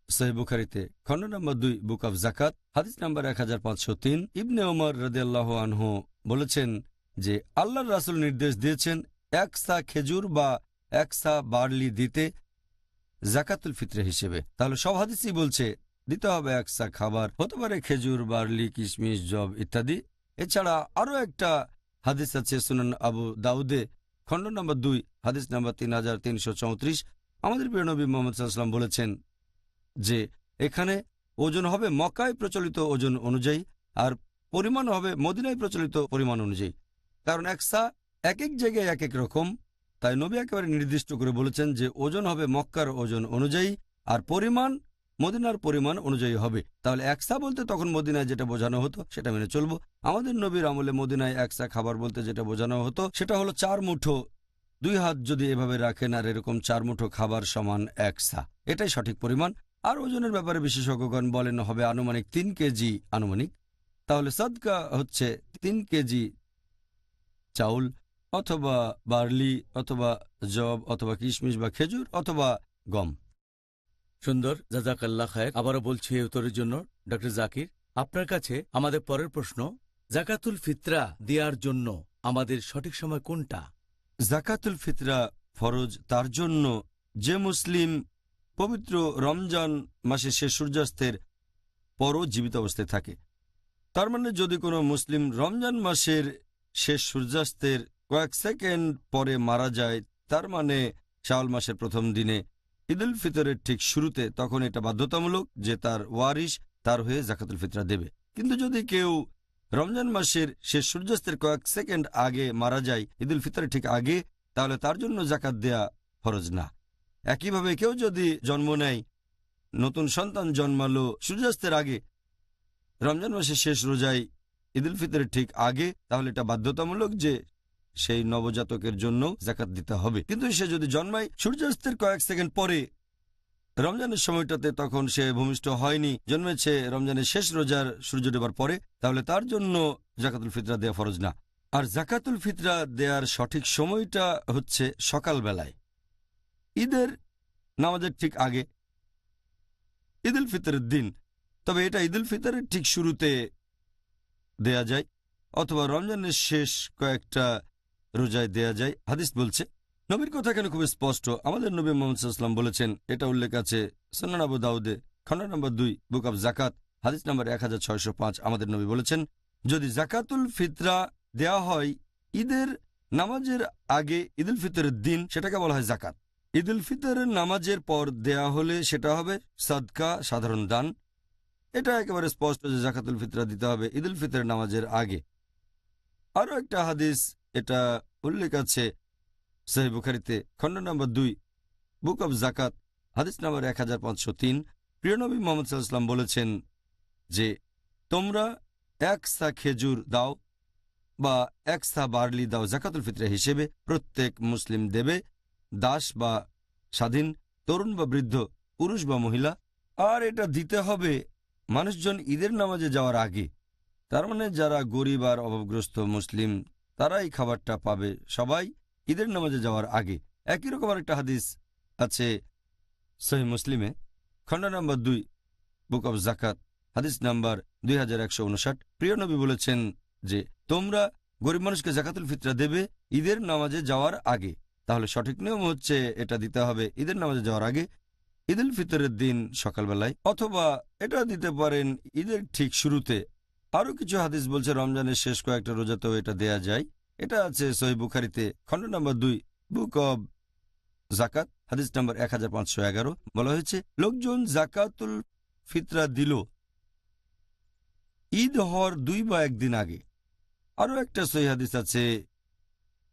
সহিহ বুখারীতে খণ্ড নাম্বার 2 বুক অব জাকাত হাদিস নাম্বার 1503, ইবনে ওমর রাদিয়াল্লাহু আনহু বলেছেন যে আল্লাহর রাসূল নির্দেশ দিয়েছেন 1 সা খেজুর বা 1 সা বার্লি দিতে জাকাতুল ফিতরা হিসেবে। তাহলে সব হাদিসই বলছে দিতে হবে 1 সা খাবার, হতে পারে খেজুর, বার্লি, কিশমিশ, জব ইত্যাদি। এছাড়া আরও একটা হাদিস আছে সুনান আবু দাউদে খণ্ড নাম্বার 2 হাদিস নাম্বার 3334, আমাদের প্রিয় নবী মুহাম্মদ সাল্লাল্লাহু আলাইহি ওয়াসাল্লাম বলেছেন যে এখানে ওজন হবে মক্কায় প্রচলিত ওজন অনুযায়ী, আর পরিমাণ হবে মদিনায় প্রচলিত পরিমাণ অনুযায়ী। কারণ 1 সা এক এক জায়গায় এক এক রকম, তাই নবী একেবারে নির্দিষ্ট করে বলেছেন যে ওজন হবে মক্কার ওজন অনুযায়ী আর পরিমাণ মদিনার পরিমাণ অনুযায়ী হবে। তাহলে 1 সা বলতে তখন মদিনায় যেটা বোঝানো হতো সেটা মেনে চলবো। আমাদের নবীর আমলে মদিনায় 1 সা খাবার বলতে যেটা বোঝানো হতো সেটা হলো 4 মুঠো, 2 হাত যদি এভাবে রাখেন আর এরকম 4 মুঠো খাবার সমান 1 সা, এটাই সঠিক পরিমাণ। আর ওজনের ব্যাপারে বিশেষজ্ঞগণ বলেন হবে আনুমানিক 3 কেজি আনুমানিক। তাহলে সাদকা হচ্ছে 3 কেজি চাউল অথবা বার্লি অথবা জব অথবা কিশমিশ বা খেজুর অথবা গম। সুন্দর, জাযাকাল্লাহ খায়ের। আবারও বলছি এই উত্তরের জন্য ডক্টর জাকির। আপনার কাছে আমাদের পরের প্রশ্ন, জাকাতুল ফিতরা দেওয়ার জন্য আমাদের সঠিক সময় কোনটা? জাকাতুল ফিতরা ফরজ তার জন্য যে মুসলিম পবিত্র রমজান মাসে শেষ সূর্যাস্তের পরও জীবিত অবস্থায় থাকে। তার মানে যদি কোনো মুসলিম রমজান মাসের শেষ সূর্যাস্তের কয়েক সেকেন্ড পরে মারা যায়, তার মানে শাওয়াল মাসের প্রথম দিনে ঈদুল ফিতরের ঠিক শুরুতে, তখন এটা বাধ্যতামূলক যে তার ওয়ারিশ তার হয়ে জাকাতুল ফিতরা দেবে। কিন্তু যদি কেউ রমজান মাসের শেষ সূর্যাস্তের কয়েক সেকেন্ড আগে মারা যায় ঈদুল ফিতরের ঠিক আগে, তাহলে তার জন্য জাকাত দেয়া ফরজ না। একইভাবে কেউ যদি জন্ম নেয়, নতুন সন্তান জন্মালো সূর্যাস্তের আগে, রমজান মাসের শেষ রোজায় ঈদুল ফিতরের ঠিক আগে, তাহলে এটা বাধ্যতামূলক যে সেই নবজাতকের জন্য জাকাত দিতে হবে। কিন্তু সে যদি জন্মায় সূর্যাস্তের কয়েক সেকেন্ড পরে রমজানের সময়টাতে, তখন সে ভূমিষ্ঠ হয়নি, জন্মেছে রমজানের শেষ রোজার সূর্য ডোবার পরে, তাহলে তার জন্য জাকাতুল ফিতরা দেয়া ফরজ না। আর জাকাতুল ফিতরা দেওয়ার সঠিক সময়টা হচ্ছে সকালবেলায়, ঈদের নামাজের ঠিক আগে, ঈদুল ফিতরের দিন। তবে এটা ঈদুল ফিতরের ঠিক শুরুতে দেয়া যায় অথবা রমজানের শেষ কয়েকটা রোজায় দেয়া যায়। হাদিস বলছে, নবীর কথা কেন খুব স্পষ্ট। আমাদের নবী মুহাম্মদ সাল্লাল্লাহু আলাইহি ওয়াসাল্লাম বলেছেন, এটা উল্লেখ আছে সুনান আবু দাউদে খণ্ড নম্বর 2 বুক অব জাকাত হাদিস নম্বর 1605। আমাদের নবী বলেছেন, যদি জাকাতুল ফিতরা দেয়া হয় ঈদের নামাজের আগে ঈদুল ফিতরের দিন, সেটাকে বলা হয় জাকাত। ঈদুল ফিতরের নামাজের পর দেয়া হলে সেটা হবে সাদকা, সাধারণ দান। এটা একেবারে স্পষ্ট যে জাকাতুল ফিতরা দিতে হবে ঈদুল ফিতরের নামাজের আগে। আরও একটা হাদিস এটা উল্লেখ আছে সহিহ বুখারীতে খণ্ড নম্বর 2 বুক অব জাকাত হাদিস নম্বর 1503। প্রিয় নবী মুহাম্মদ সাল্লাল্লাহু আলাইহি ওয়াসাল্লাম বলেছেন যে তোমরা 1 সা খেজুর দাও বা 1 সা বার্লি দাও জাকাতুল ফিতরা হিসেবে, প্রত্যেক মুসলিম দেবে, দাস বা স্বাধীন, তরুণ বা বৃদ্ধ, পুরুষ বা মহিলা। আর এটা দিতে হবে মানুষজন ঈদের নামাজে যাওয়ার আগে। তার মানে যারা গরিব আর অভাবগ্রস্ত মুসলিম তারা এই খাবারটা পাবে সবাই ঈদের নামাজে যাওয়ার আগে। একই রকম আরেকটা হাদিস আছে সহিহ মুসলিমে, খণ্ড নম্বর 2, বুক অব জাকাত, হাদিস নাম্বার 2159। প্রিয় নবী বলেছেন যে তোমরা গরিব মানুষকে জাকাতুল ফিতরা দেবে ঈদের নামাজে যাওয়ার আগে। তাহলে সঠিক নিয়ম হচ্ছে এটা দিতে হবে ঈদের নামাজে যাওয়ার আগে, ঈদুল ফিতরের দিন সকালবেলায়, অথবা এটা দিতে পারেন ঈদের ঠিক শুরুতে। আরও কিছু হাদিস বলছে রমজানের শেষ কয়েকটা রোজাতেও এটা দেয়া যায়। এটা আছে সহিহ বুখারীতে, খণ্ড নম্বর 2, বুক অব জাকাত, হাদিস নাম্বার 1511। বলা হয়েছে লোকজন জাকাতুল ফিতরা দিল ঈদ হওয়ার 2 বা 1 দিন আগে। আরও একটা সহিহ হাদিস আছে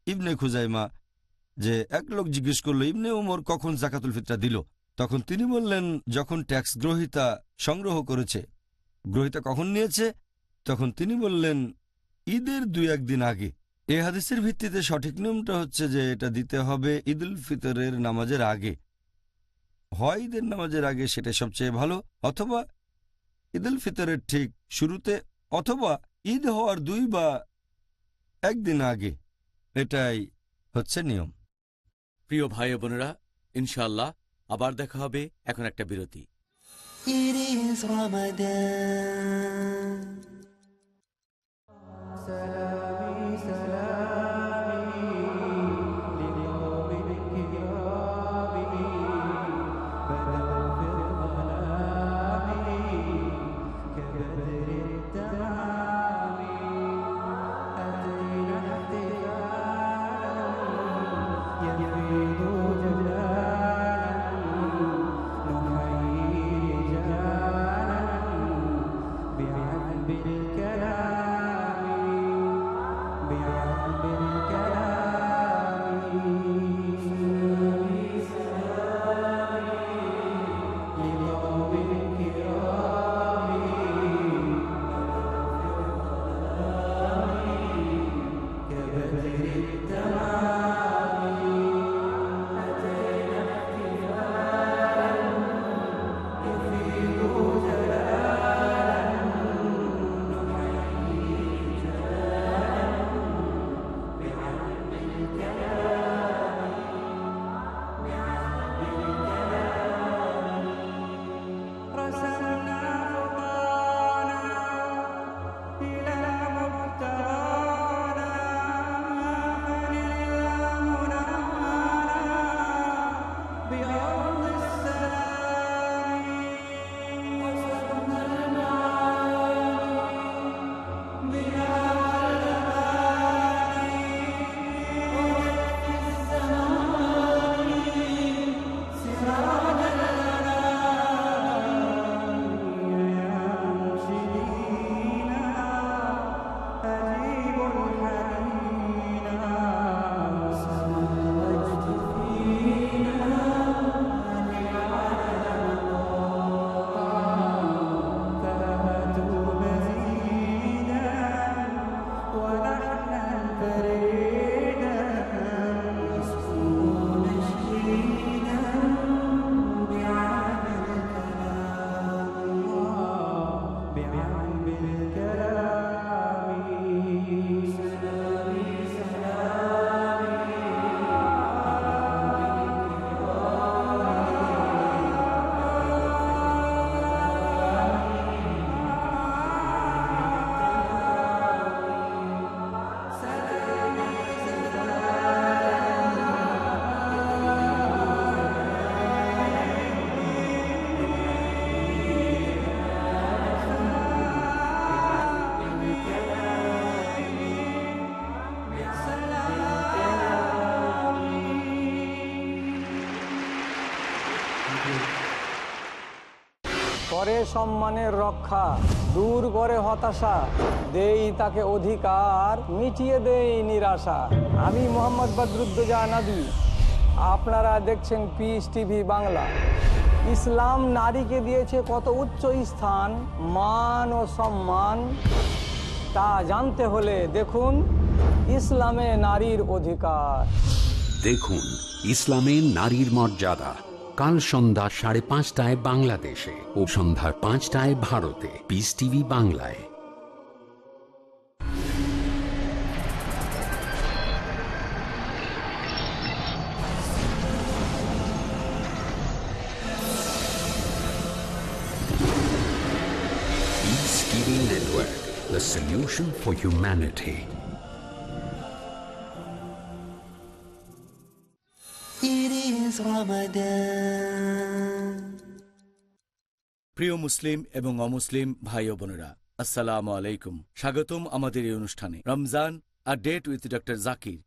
ইবনে খুজাইমা, যে এক লোক জিজ্ঞেস করল ইবনে উমর কখন জাকাতুল ফিতরা দিল। তখন তিনি বললেন যখন ট্যাক্স গ্রহীতা সংগ্রহ করেছে। গ্রহীতা কখন নিয়েছে? তখন তিনি বললেন ঈদের 2-1 দিন আগে। এই হাদিসের ভিত্তিতে সঠিক নিয়মটা হচ্ছে যে এটা দিতে হবে ঈদুল ফিতরের নামাজের আগে। হয় ঈদের নামাজের আগে, সেটা সবচেয়ে ভালো, অথবা ঈদুল ফিতরের ঠিক শুরুতে, অথবা ঈদ হওয়ার 2 বা 1 দিন আগে। এটাই হচ্ছে নিয়ম। প্রিয় ভাই ও বোনেরা, ইনশাআল্লাহ আবার দেখা হবে। এখন একটা বিরতি। It is Ramadan. করে সম্মানের রক্ষা, দূর করে হতাশা, দেই তাকে অধিকার, মিটিয়ে দেই নিরাশা। আমি মোহাম্মদ বদরুদ্দোজা নবী, আপনারা দেখছেন পিস টিভি বাংলা। ইসলাম নারীকে দিয়েছে কত উচ্চ স্থান, মান ও সম্মান, তা জানতে হলে দেখুন ইসলামে নারীর অধিকার। দেখুন ইসলামে নারীর মর্যাদা, কাল সন্ধ্যা 5:30 বাংলাদেশে ও সন্ধ্যা 5টায় ভারতে, পিস টিভি বাংলায়। the solution for humanity. It is Ramadan. প্রিয় মুসলিম এবং অমুসলিম ভাই ও বোনেরা, আসসালামু আলাইকুম। স্বাগতম আমাদের এই অনুষ্ঠানে রমজান আর ডেট উইথ ডক্টর জাকির।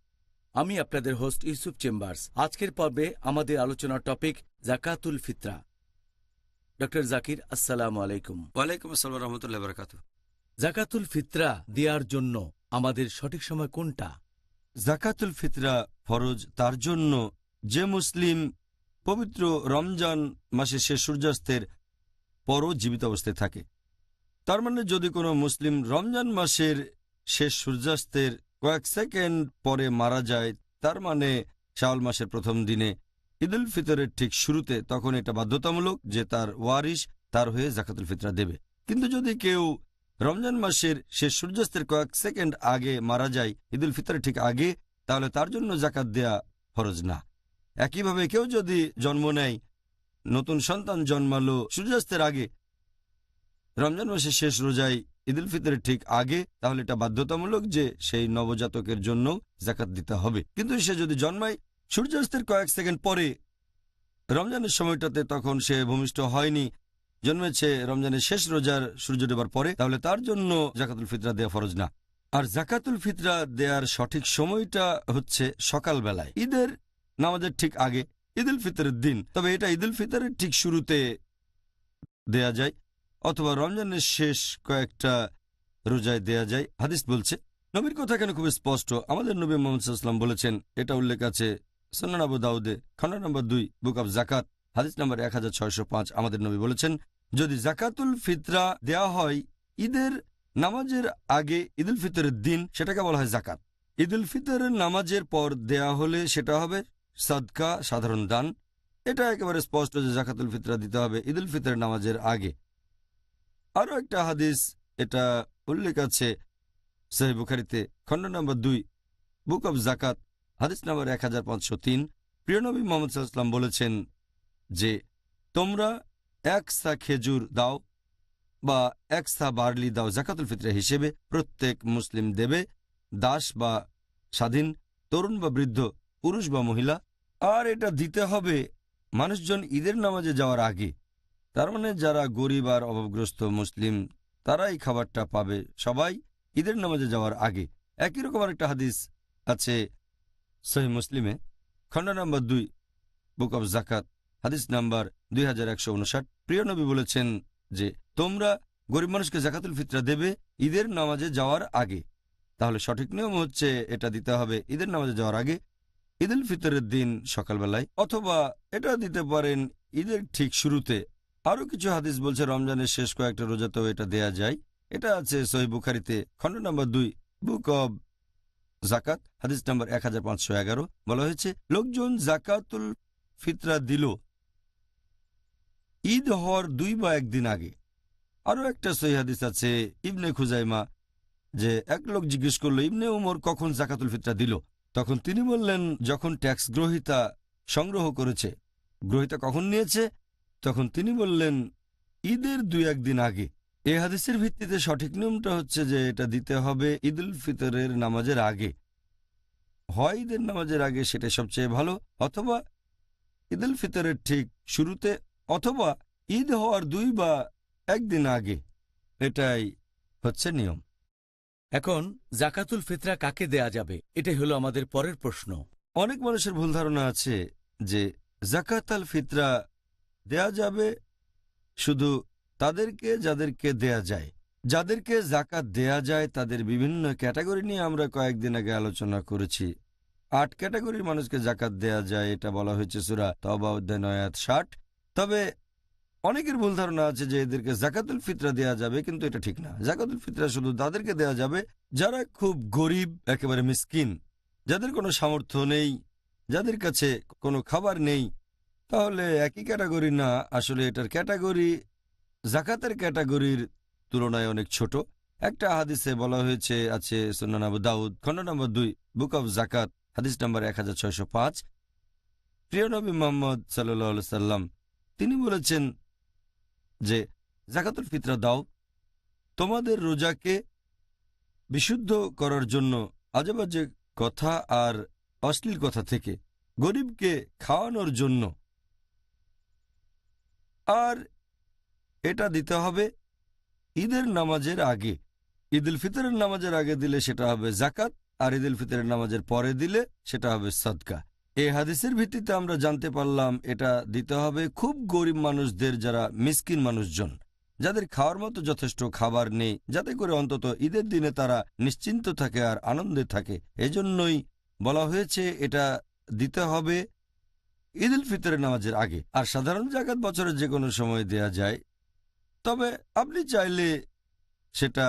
আমি আপনাদের হোস্ট ইউসুফ চেম্বার্স। আজকের পর্বে আমাদের আলোচনার টপিক জাকাতুল ফিতরা। ডক্টর জাকির, আসসালামু আলাইকুম। ওয়ালাইকুম আসসালাম রহমতুল্লাহ বারাকাতুহু। জাকাতুল ফিতরা দেওয়ার জন্য আমাদের সঠিক সময় কোনটা? জাকাতুল ফিতরা ফরজ তার জন্য যে মুসলিম পবিত্র রমজান মাসের শেষ সূর্যাস্তের পরও জীবিত অবস্থায় থাকে। তার মানে যদি কোনো মুসলিম রমজান মাসের শেষ সূর্যাস্তের কয়েক সেকেন্ড পরে মারা যায়, তার মানে শাওয়াল মাসের প্রথম দিনে ঈদুল ফিতরের ঠিক শুরুতে, তখন এটা বাধ্যতামূলক যে তার ওয়ারিশ তার হয়ে জাকাতুল ফিতরা দেবে। কিন্তু যদি কেউ রমজান মাসের শেষ সূর্যাস্তের কয়েক সেকেন্ড আগে মারা যায়, ঈদুল ফিতরের ঠিক আগে, তাহলে তার জন্য জাকাত দেয়া ফরজ না। একইভাবে কেউ যদি জন্ম নেয়, নতুন সন্তান জন্মালো সূর্যাস্তের আগে, রমজান মাসের শেষ রোজায় ঈদুল ফিতরের ঠিক আগে, তাহলে এটা বাধ্যতামূলক যে সেই নবজাতকের জন্য জাকাত দিতে হবে। কিন্তু সে যদি জন্মায় সূর্যাস্তের কয়েক সেকেন্ড পরে রমজানের সময়টাতে, তখন সে ভূমিষ্ঠ হয়নি, জন্মেছে রমজানের শেষ রোজার সূর্য ডোবার পরে, তাহলে তার জন্য জাকাতুল ফিতরা দেয়া ফরজ না। আর জাকাতুল ফিতরা দেওয়ার সঠিক সময়টা হচ্ছে সকালবেলায়, ঈদের নামাজের ঠিক আগে, ঈদুল ফিতরের দিন। তবে এটা ঈদুল ফিতরের ঠিক শুরুতে দেয়া যায় অথবা রমজানের শেষ কয়েকটা রোজায় দেয়া যায়। হাদিস বলছে, নবীর কথা এখানে খুব স্পষ্ট। আমাদের নবী মুহাম্মদ সাল্লাল্লাহু আলাইহি ওয়াসাল্লাম বলেছেন, এটা উল্লেখ আছে সুনান আবু দাউদে, খণ্ড নম্বর 2, বুক অব জাকাত, হাদিস নম্বর 1605। আমাদের নবী বলেছেন, যদি জাকাতুল ফিতরা দেয়া হয় ঈদের নামাজের আগে ঈদুল ফিতরের দিন, সেটাকে বলা হয় জাকাত। ঈদুল ফিতরের নামাজের পর দেয়া হলে সেটা হবে সাদকা, সাধারণ দান। এটা একেবারে স্পষ্ট যে জাকাতুল ফিতরা দিতে হবে ঈদুল ফিতরের নামাজের আগে। আরও একটা হাদিস এটা উল্লেখ আছে সহিহ বুখারীতে, খণ্ড নম্বর 2, বুক অব জাকাত, হাদিস নম্বর 1503। প্রিয় নবী মুহাম্মদ সাল্লাল্লাহু আলাইহি ওয়াসাল্লাম বলেছেন যে তোমরা এক সা খেজুর দাও বা এক সা বার্লি দাও জাকাতুল ফিতরা হিসেবে, প্রত্যেক মুসলিম দেবে, দাস বা স্বাধীন, তরুণ বা বৃদ্ধ, পুরুষ বা মহিলা। আর এটা দিতে হবে মানুষজন ঈদের নামাজে যাওয়ার আগে। তার মানে যারা গরিব আর অভাবগ্রস্ত মুসলিম, তারা এই খাবারটা পাবে সবাই ঈদের নামাজে যাওয়ার আগে। একই রকম আরেকটা হাদিস আছে সহিহ মুসলিমে, খণ্ড নম্বর 2, বুক অব জাকাত, হাদিস নাম্বার 2159। প্রিয় নবী বলেছেন যে তোমরা গরিব মানুষকে জাকাতুল ফিতরা দেবে ঈদের নামাজে যাওয়ার আগে। তাহলে সঠিক নিয়ম হচ্ছে এটা দিতে হবে ঈদের নামাজে যাওয়ার আগে, ঈদুল ফিতরের দিন সকালবেলায়, অথবা এটা দিতে পারেন ঈদের ঠিক শুরুতে। আরও কিছু হাদিস বলছে রমজানের শেষ কয়েকটা রোজাতেও এটা দেয়া যায়। এটা আছে সহিহ বুখারীতে, খণ্ড নম্বর 2, বুক অব জাকাত, হাদিস নম্বর 1511। বলা হয়েছে, লোকজন জাকাতুল ফিতরা দিল ঈদ হওয়ার 2 বা 1 দিন আগে। আরও একটা সহিহ হাদিস আছে ইবনে খুজাইমা, যে এক লোক জিজ্ঞেস করল, ইবনে উমর কখন জাকাতুল ফিতরা দিল? তখন তিনি বললেন, যখন ট্যাক্স গ্রহীতা সংগ্রহ করেছে। গ্রহীতা কখন নিয়েছে? তখন তিনি বললেন, ঈদের 2-1 দিন আগে। এই হাদিসের ভিত্তিতে সঠিক নিয়মটা হচ্ছে যে এটা দিতে হবে ঈদুল ফিতরের নামাজের আগে। হয় ঈদের নামাজের আগে, সেটা সবচেয়ে ভালো, অথবা ঈদুল ফিতরের ঠিক শুরুতে, অথবা ঈদ হওয়ার 2 বা 1 দিন আগে। এটাই হচ্ছে নিয়ম। এখন জাকাতুল ফিতরা কাকে দেয়া যাবে, এটাই হলো আমাদের পরের প্রশ্ন। অনেক মানুষের ভুল ধারণা আছে যে জাকাত আল ফিতরা দেয়া যাবে শুধু তাদেরকে যাদেরকে দেয়া যায়। যাদেরকে জাকাত দেয়া যায় তাদের বিভিন্ন ক্যাটাগরি নিয়ে আমরা কয়েকদিন আগে আলোচনা করেছি। 8 ক্যাটাগরির মানুষকে জাকাত দেয়া যায়, এটা বলা হয়েছে সূরা তাওবা অধ্যায় 9 আয়াত 60। তবে অনেকের ভুল ধারণা আছে যে এদেরকে জাকাতুল ফিতরা দেয়া যাবে, কিন্তু এটা ঠিক না। জাকাতুল ফিতরা শুধু তাদেরকে দেয়া যাবে যারা খুব গরিব, একেবারে মিসকিন, যাদের কোনো সামর্থ্য নেই, যাদের কাছে কোনো খাবার নেই। তাহলে একই ক্যাটাগরি না, আসলে এটার ক্যাটাগরি জাকাতের ক্যাটাগরির তুলনায় অনেক ছোট। একটা হাদিসে বলা হয়েছে, আছে সুনান আবু দাউদ, খণ্ড নম্বর 2, বুক অব জাকাত, হাদিস নম্বর 1605। প্রিয় নবী মুহাম্মদ সাল্লাল্লাহু আলাইহি সাল্লাম তিনি বলেছেন যে জাকাতুল ফিতরা দাও তোমাদের রোজাকে বিশুদ্ধ করার জন্য আজেবাজে কথা আর অশ্লীল কথা থেকে, গরিবকে খাওয়ানোর জন্য। আর এটা দিতে হবে ঈদের নামাজের আগে। ঈদ উল ফিতরের নামাজের আগে দিলে সেটা হবে জাকাত, আর ঈদ উল ফিতরের নামাজের পরে দিলে সেটা হবে সদকা। এই হাদিসের ভিত্তিতে আমরা জানতে পারলাম এটা দিতে হবে খুব গরিব মানুষদের, যারা মিসকিন মানুষজন, যাদের খাওয়ার মতো যথেষ্ট খাবার নেই, যাতে করে অন্তত ঈদের দিনে তারা নিশ্চিন্ত থাকে আর আনন্দে থাকে। এজন্যই বলা হয়েছে এটা দিতে হবে ঈদ উল ফিতরের নামাজের আগে। আর সাধারণ জাকাত বছরের যে কোনো সময় দেয়া যায়, তবে আপনি চাইলে সেটা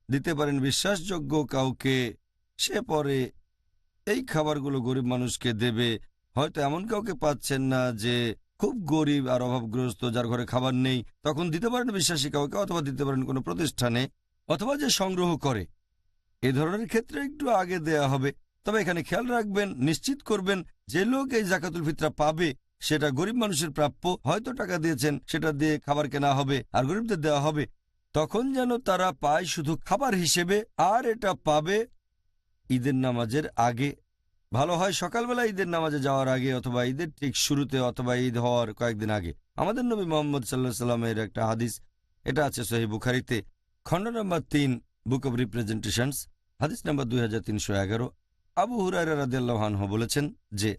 দিতে পারেন বিশ্বাসযোগ্য কাউকে, সে পরে এই খাবারগুলো গরিব মানুষকে দেবে। হয়তো এমন কাউকে পাচ্ছেন না যে খুব গরিব আর অভাবগ্রস্ত, যার ঘরে খাবার নেই, তখন দিতে পারেন বিশ্বাসী কাউকে, অথবা দিতে পারেন কোনো প্রতিষ্ঠানে, অথবা যে সংগ্রহ করে। এই ধরনের ক্ষেত্রে একটু আগে দেয়া হবে। তবে এখানে খেয়াল রাখবেন, নিশ্চিত করবেন যে লোক এই জাকাতুল ফিতরা পাবে সেটা গরিব মানুষের প্রাপ্য। হয়তো টাকা দিয়েছেন, সেটা দিয়ে খাবার কেনা হবে আর গরিবদের দেওয়া হবে, তখন যেন তারা পায় শুধু খাবার হিসেবে, আর এটা পাবে ঈদের নামাজের আগে। ভালো হয় সকালবেলা ঈদের নামাজে যাওয়ার আগে, অথবা ঈদের ঠিক শুরুতে, অথবা ঈদ হওয়ার কয়েকদিন আগে। আমাদের নবী মোহাম্মদ সাল্লাল্লাহু আলাইহি সাল্লামের একটা হাদিস, এটা আছে সহিহ বুখারীতে, খণ্ড নম্বর 3, বুক অব রিপ্রেজেন্টেশনস, হাদিস নম্বর 2311। আবু হুরায়রা রাদিয়াল্লাহু আনহু বলেছেন যে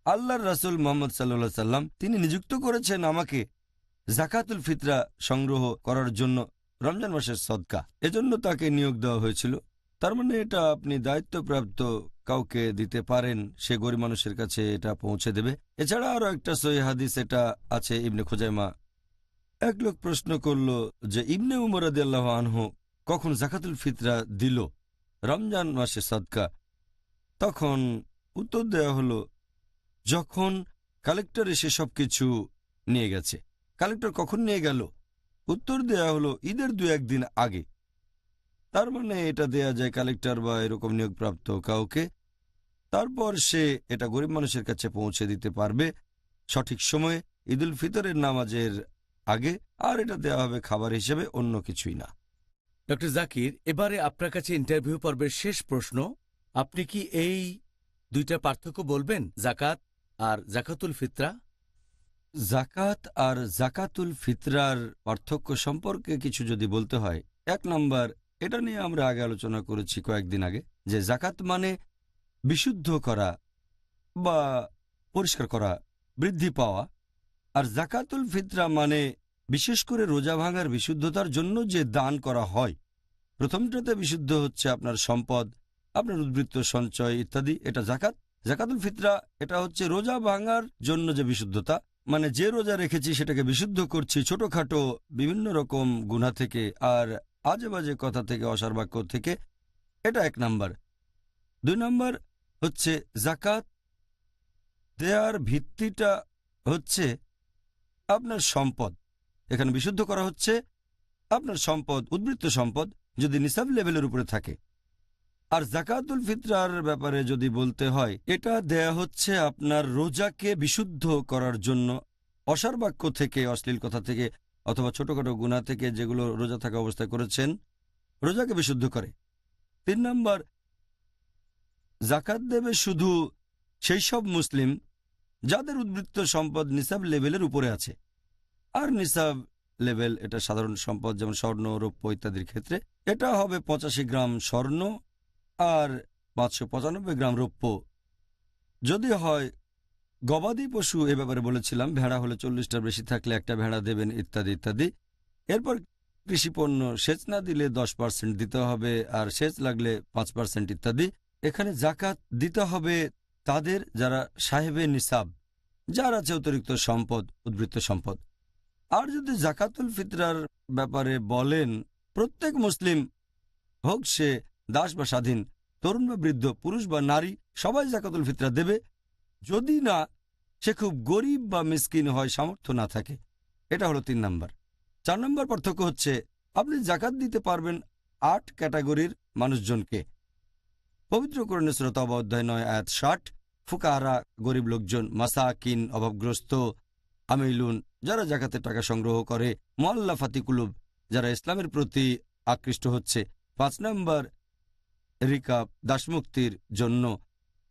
আল্লাহর রাসূল মুহাম্মদ সাল্লাল্লাহু আলাইহি সাল্লাম তিনি নিযুক্ত করেছেন আমাকে জাকাতুল ফিতরা সংগ্রহ করার জন্য রমজান মাসের সদকা। এজন্য তাকে নিয়োগ দেওয়া হয়েছিল। তার মানে এটা আপনি দায়িত্বপ্রাপ্ত কাউকে দিতে পারেন, সে গরিব মানুষের কাছে এটা পৌঁছে দেবে। এছাড়া আরো একটা সহিহ হাদিস, এটা আছে ইবনে খুজাইমা। এক লোক প্রশ্ন করল যে ইবনে উমর রাদিয়াল্লাহু আনহু কখন জাকাতুল ফিতরা দিল রমজান মাসে সদকা? তখন উত্তর দেওয়া হলো, যখন কালেক্টর এসে সবকিছু নিয়ে গেছে। কালেক্টর কখন নিয়ে গেল? উত্তর দেওয়া হলো ঈদের 2-1 দিন আগে। তার মানে এটা দেয়া যায় কালেক্টর বা এরকম নিয়োগপ্রাপ্ত কাউকে, তারপর সে এটা গরিব মানুষের কাছে পৌঁছে দিতে পারবে সঠিক সময়ে ঈদ উল ফিতরের নামাজের আগে। আর এটা দেওয়া হবে খাবার হিসেবে, অন্য কিছুই না। ডক্টর জাকির, এবারে আপনার কাছে ইন্টারভিউ পর্বের শেষ প্রশ্ন। আপনি কি এই দুইটা পার্থক্য বলবেন, জাকাত আর জাকাতুল ফিতরা? জাকাত আর জাকাতুল ফিতরার পার্থক্য সম্পর্কে কিছু যদি বলতে হয়, 1 নম্বর, এটা নিয়ে আমরা আগে আলোচনা করেছি কয়েকদিন আগে, যে জাকাত মানে বিশুদ্ধ করা বা পরিষ্কার করা, বৃদ্ধি পাওয়া। আর জাকাতুল ফিতরা মানে বিশেষ করে রোজা ভাঙার বিশুদ্ধতার জন্য যে দান করা হয়। প্রথমটাতে বিশুদ্ধ হচ্ছে আপনার সম্পদ, আপনার উদ্বৃত্ত সঞ্চয় ইত্যাদি, এটা জাকাত। জাকাতুল ফিতরা এটা হচ্ছে রোজা ভাঙার জন্য যে বিশুদ্ধতা, মানে যে রোজা রেখেছি সেটাকে বিশুদ্ধ করছি ছোটখাটো বিভিন্ন রকম গুনাহ থেকে আর আজে বাজে কথা থেকে, অসার বাক্য থেকে। এটা 1 নম্বর। 2 নম্বর হচ্ছে জাকাত দেয়ার ভিত্তিটা হচ্ছে আপনার সম্পদ। এখানে বিশুদ্ধ করা হচ্ছে আপনার সম্পদ, উদ্বৃত্ত সম্পদ, যদি নিসাব লেভেলের উপরে থাকে। আর জাকাতুল ফিতরার ব্যাপারে যদি বলতে হয়, এটা দেয়া হচ্ছে আপনার রোজাকে বিশুদ্ধ করার জন্য, অসার বাক্য থেকে, অশ্লীল কথা থেকে, অথবা ছোটখাটো গুনাহ থেকে, যেগুলো রোজা থাকা অবস্থায় করেছেন, রোজাকে বিশুদ্ধ করে। 3 নম্বর, জাকাত দেবে শুধু সেই সব মুসলিম যাদের উদ্বৃত্ত সম্পদ নিসাব লেভেলের উপরে আছে। আর নিসাব লেভেল এটা সাধারণ সম্পদ, যেমন স্বর্ণ, রৌপ্য ইত্যাদির ক্ষেত্রে এটা হবে 85 গ্রাম স্বর্ণ আর 595 গ্রাম রৌপ্য। যদি হয় গবাদি পশু, এ ব্যাপারে বলেছিলাম, ভেড়া হলে 40টার বেশি থাকলে একটা ভেড়া দেবেন, ইত্যাদি ইত্যাদি। এরপর কৃষিপণ্য, সেচ না দিলে 10% দিতে হবে, আর সেচ লাগলে 5% ইত্যাদি। এখানে জাকাত দিতে হবে তাদের যারা সাহেবে নিসাব, যার আছে অতিরিক্ত সম্পদ, উদ্বৃত্ত সম্পদ। আর যদি জাকাতুল ফিতরার ব্যাপারে বলেন, প্রত্যেক মুসলিম হোক সে দাস বা স্বাধীন, তরুণ বা বৃদ্ধ, পুরুষ বা নারী, সবাই জাকাতুল ফিতরা দেবে, যদি না সে খুব গরিব বা মিসকিন হয়, সামর্থ্য না থাকে। এটা হলো 3 নম্বর। 4 নম্বর পার্থক্য হচ্ছে আপনি জাকাত দিতে পারবেন 8 ক্যাটাগরির মানুষজনকে। পবিত্র কোরআনে সূরা তাওবা অধ্যায় 9 আয়াত 60, ফুকাহারা গরিব লোকজন, মাসাকিন অভাবগ্রস্ত, আমিলুন যারা জাকাতের টাকা সংগ্রহ করে, মুআল্লাফাতি কুলুব যারা ইসলামের প্রতি আকৃষ্ট হচ্ছে। 5 নম্বর, রিকাব দাসমুক্তির জন্য,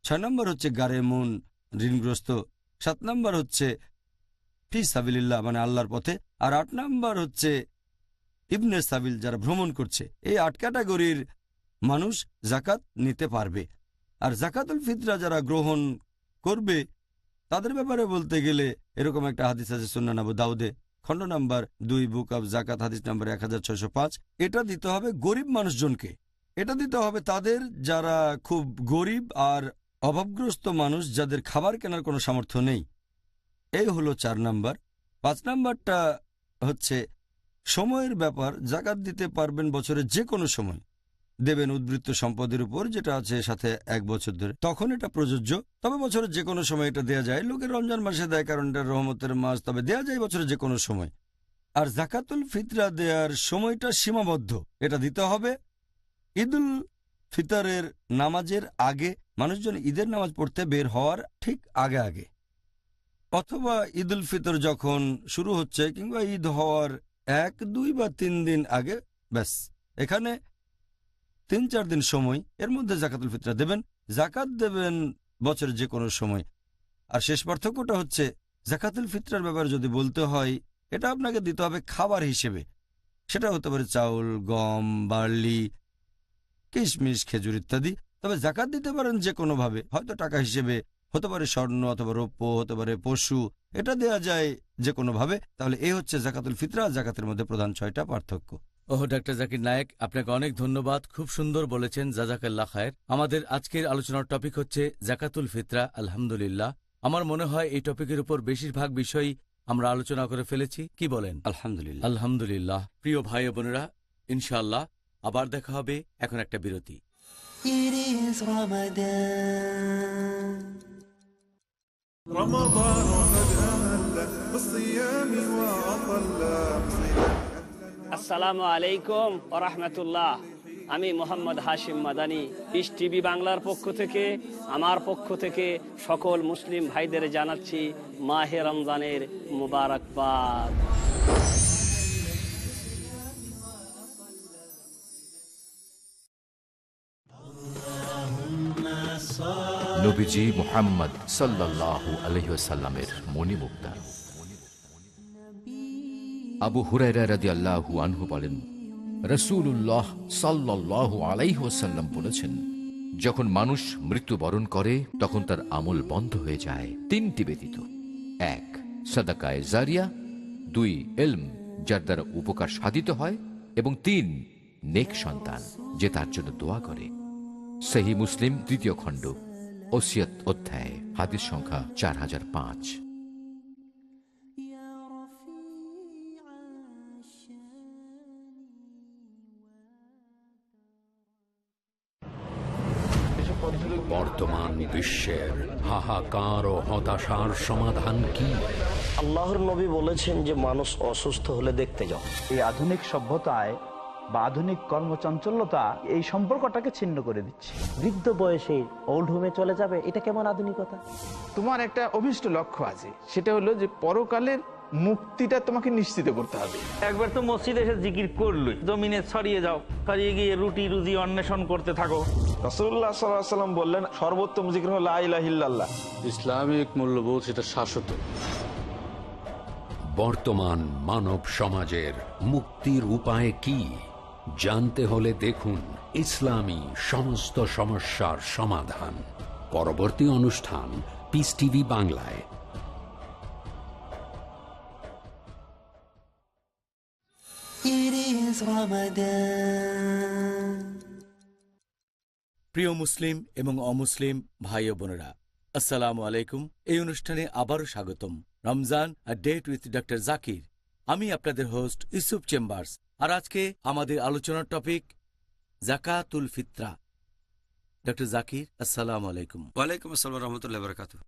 6 নম্বর হচ্ছে গারেমুন ঋণগ্রস্ত, 7 নম্বর হচ্ছে ফি সাবিলিল্লাহ মানে আল্লাহর পথে, আর 8 নম্বর হচ্ছে ইবনে সাবিল যারা ভ্রমণ করছে। এই 8 ক্যাটাগরির মানুষ জাকাত নিতে পারবে। আর জাকাতুল ফিতরা যারা গ্রহণ করবে তাদের ব্যাপারে বলতে গেলে এরকম একটা হাদিস আছে সুন্নান আবু দাউদে, খণ্ড নাম্বার 2 বুক অব জাকাত, হাদিস নাম্বার 1605। এটা দিতে হবে গরিব মানুষজনকে, এটা দিতে হবে তাদের যারা খুব গরিব আর অভাবগ্রস্ত মানুষ, যাদের খাবার কেনার কোনো সামর্থ্য নেই। এই হলো 4 নাম্বার। 5 নাম্বারটা হচ্ছে সময়ের ব্যাপার। জাকাত দিতে পারবেন বছরের যে কোনো সময়, দেবেন উদ্বৃত্ত সম্পদের উপর যেটা আছে সাথে 1 বছর ধরে, তখন এটা প্রযোজ্য। তবে বছরের যে কোনো সময় এটা দেয়া যায়। লোকের রমজান মাসে দেয় কারণ এটা রহমতের মাস, তবে দেয়া যায় বছরের যে কোনো সময়। আর জাকাতুল ফিতরা দেওয়ার সময়টা সীমাবদ্ধ। এটা দিতে হবে ঈদুল ফিতরের নামাজের আগে, মানুষজন ঈদের নামাজ পড়তে বের হওয়ার ঠিক আগে আগে, অথবা ঈদুল ফিতর যখন শুরু হচ্ছে কিংবা ঈদ হওয়ার 1, 2 বা 3 দিন আগে। ব্যাস, এখানে 3-4 দিন সময়, এর মধ্যে জাকাতুল ফিতরা দেবেন। জাকাত দেবেন বছরের যে কোনো সময়। আর শেষ পার্থক্যটা হচ্ছে জাকাতুল ফিতরার ব্যাপারে যদি বলতে হয়, এটা আপনাকে দিতে হবে খাবার হিসেবে। সেটা হতে পারে চাউল, গম, বার্লি, কিশমিশ, খেজুর ইত্যাদি। তবে জাকাত দিতে পারেন যে কোনোভাবে, হয়তো টাকা হিসেবে, হতে পারে স্বর্ণ অথবা রৌপ্য, হতে পারে পশু, এটা দেয়া যায় যে কোনোভাবে। তাহলে এই হচ্ছে জাকাতুল ফিতরা আর জাকাতের মধ্যে প্রধান 6টা পার্থক্য। ওহ, ডাক্তার জাকির নায়েক, আপনাকে অনেক ধন্যবাদ, খুব সুন্দর বলেছেন, জাজাকাল্লাহ খায়ের। আমাদের আজকের আলোচনার টপিক হচ্ছে জাকাতুল ফিতরা। আলহামদুলিল্লাহ, আমার মনে হয় এই টপিকের উপর বেশিরভাগ বিষয়ই আমরা আলোচনা করে ফেলেছি, কি বলেন? আলহামদুলিল্লাহ। আলহামদুলিল্লাহ। প্রিয় ভাই ও বোনেরা, ইনশাআল্লাহ আবার দেখা হবে। এখন একটা বিরতি। It is Ramadan. رمضان قد أهل بالصيام وأطل. আসসালামু আলাইকুম ওয়া রাহমাতুল্লাহ। আমি মোহাম্মদ হাশিম মাদানী, পিস টিভি বাংলার পক্ষ থেকে, আমার পক্ষ থেকে সকল মুসলিম ভাইদের জানাচ্ছি মাহে রমজানের মুবারকবাদ। নবীজি মুহাম্মদ সাল্লাল্লাহু আলাইহি ওয়াসাল্লামের মণিমুক্তা। আবু হুরায়রা রাদিয়াল্লাহু আনহু বলেন, রাসূলুল্লাহ সাল্লাল্লাহু আলাইহি ওয়াসাল্লাম বলেছেন, যখন মানুষ মৃত্যুবরণ করে তখন তার আমল বন্ধ হয়ে যায় 3টি ব্যতীত: 1 সাদাকায়ে জারিয়া, 2 ইলম যার দ্বারা উপকার সাধিত হয়, এবং 3 নেক সন্তান যে তার জন্য দোয়া করে। সহিহ মুসলিম 3য় খণ্ড, ওসিয়ত অধ্যায়, হাদিস সংখ্যা 4005। বর্তমান বিশ্বের হাহাকার ও হতাশার সমাধান কি? আল্লাহর নবী বলেছেন যে মানুষ অসুস্থ হলে দেখতে যাও। এই আধুনিক সভ্যতায় বা আধুনিক কর্মচঞ্চলতা এই সম্পর্কটাকে ছিন্ন করে দিচ্ছে। বৃদ্ধ বয়সে ওল্ড হোমে চলে যাবে, এটা কেমন আধুনিকতা? তোমার একটা অভিষ্ট লক্ষ্য আছে, সেটা হলো যে পরকালের মুক্তিটা তোমাকে নিশ্চিত করতে হবে। একবার তো মসজিদে এসে জিকির করলই, জমিনে ছড়িয়ে যাও, ছড়িয়ে গিয়ে রুটি রুজি অন্বেষণ করতে থাকো। রাসূলুল্লাহ সাল্লাল্লাহু আলাইহি ওয়াসাল্লাম বললেন, সর্বোত্তম জিকির হলো লা ইলাহা ইল্লাল্লাহ। ইসলামিক মূল্যবোধ সেটা শাশ্বত। বর্তমান মানব সমাজের মুক্তির উপায় কি জানতে হলে দেখুন ইসলামী সমস্ত সমস্যার সমাধান। পরবর্তী অনুষ্ঠান পিস টিভি বাংলায়। It is Ramadan. প্রিয় মুসলিম এবং অমুসলিম ভাই ও বোনেরা, আসসালামু আলাইকুম। এই অনুষ্ঠানে আবারও স্বাগতম। Ramzan a date with doctor Zakir. আমি আপনাদের হোস্ট ইউসুফ চেম্বার্স। আর আজকে আমাদের আলোচনার টপিক জাকাতুল ফিতরা। ডক্টর জাকির, আসসালামু আলাইকুম। ওয়ালাইকুম আসসালাম রহমতুল্লাহ বারাকাতুহু।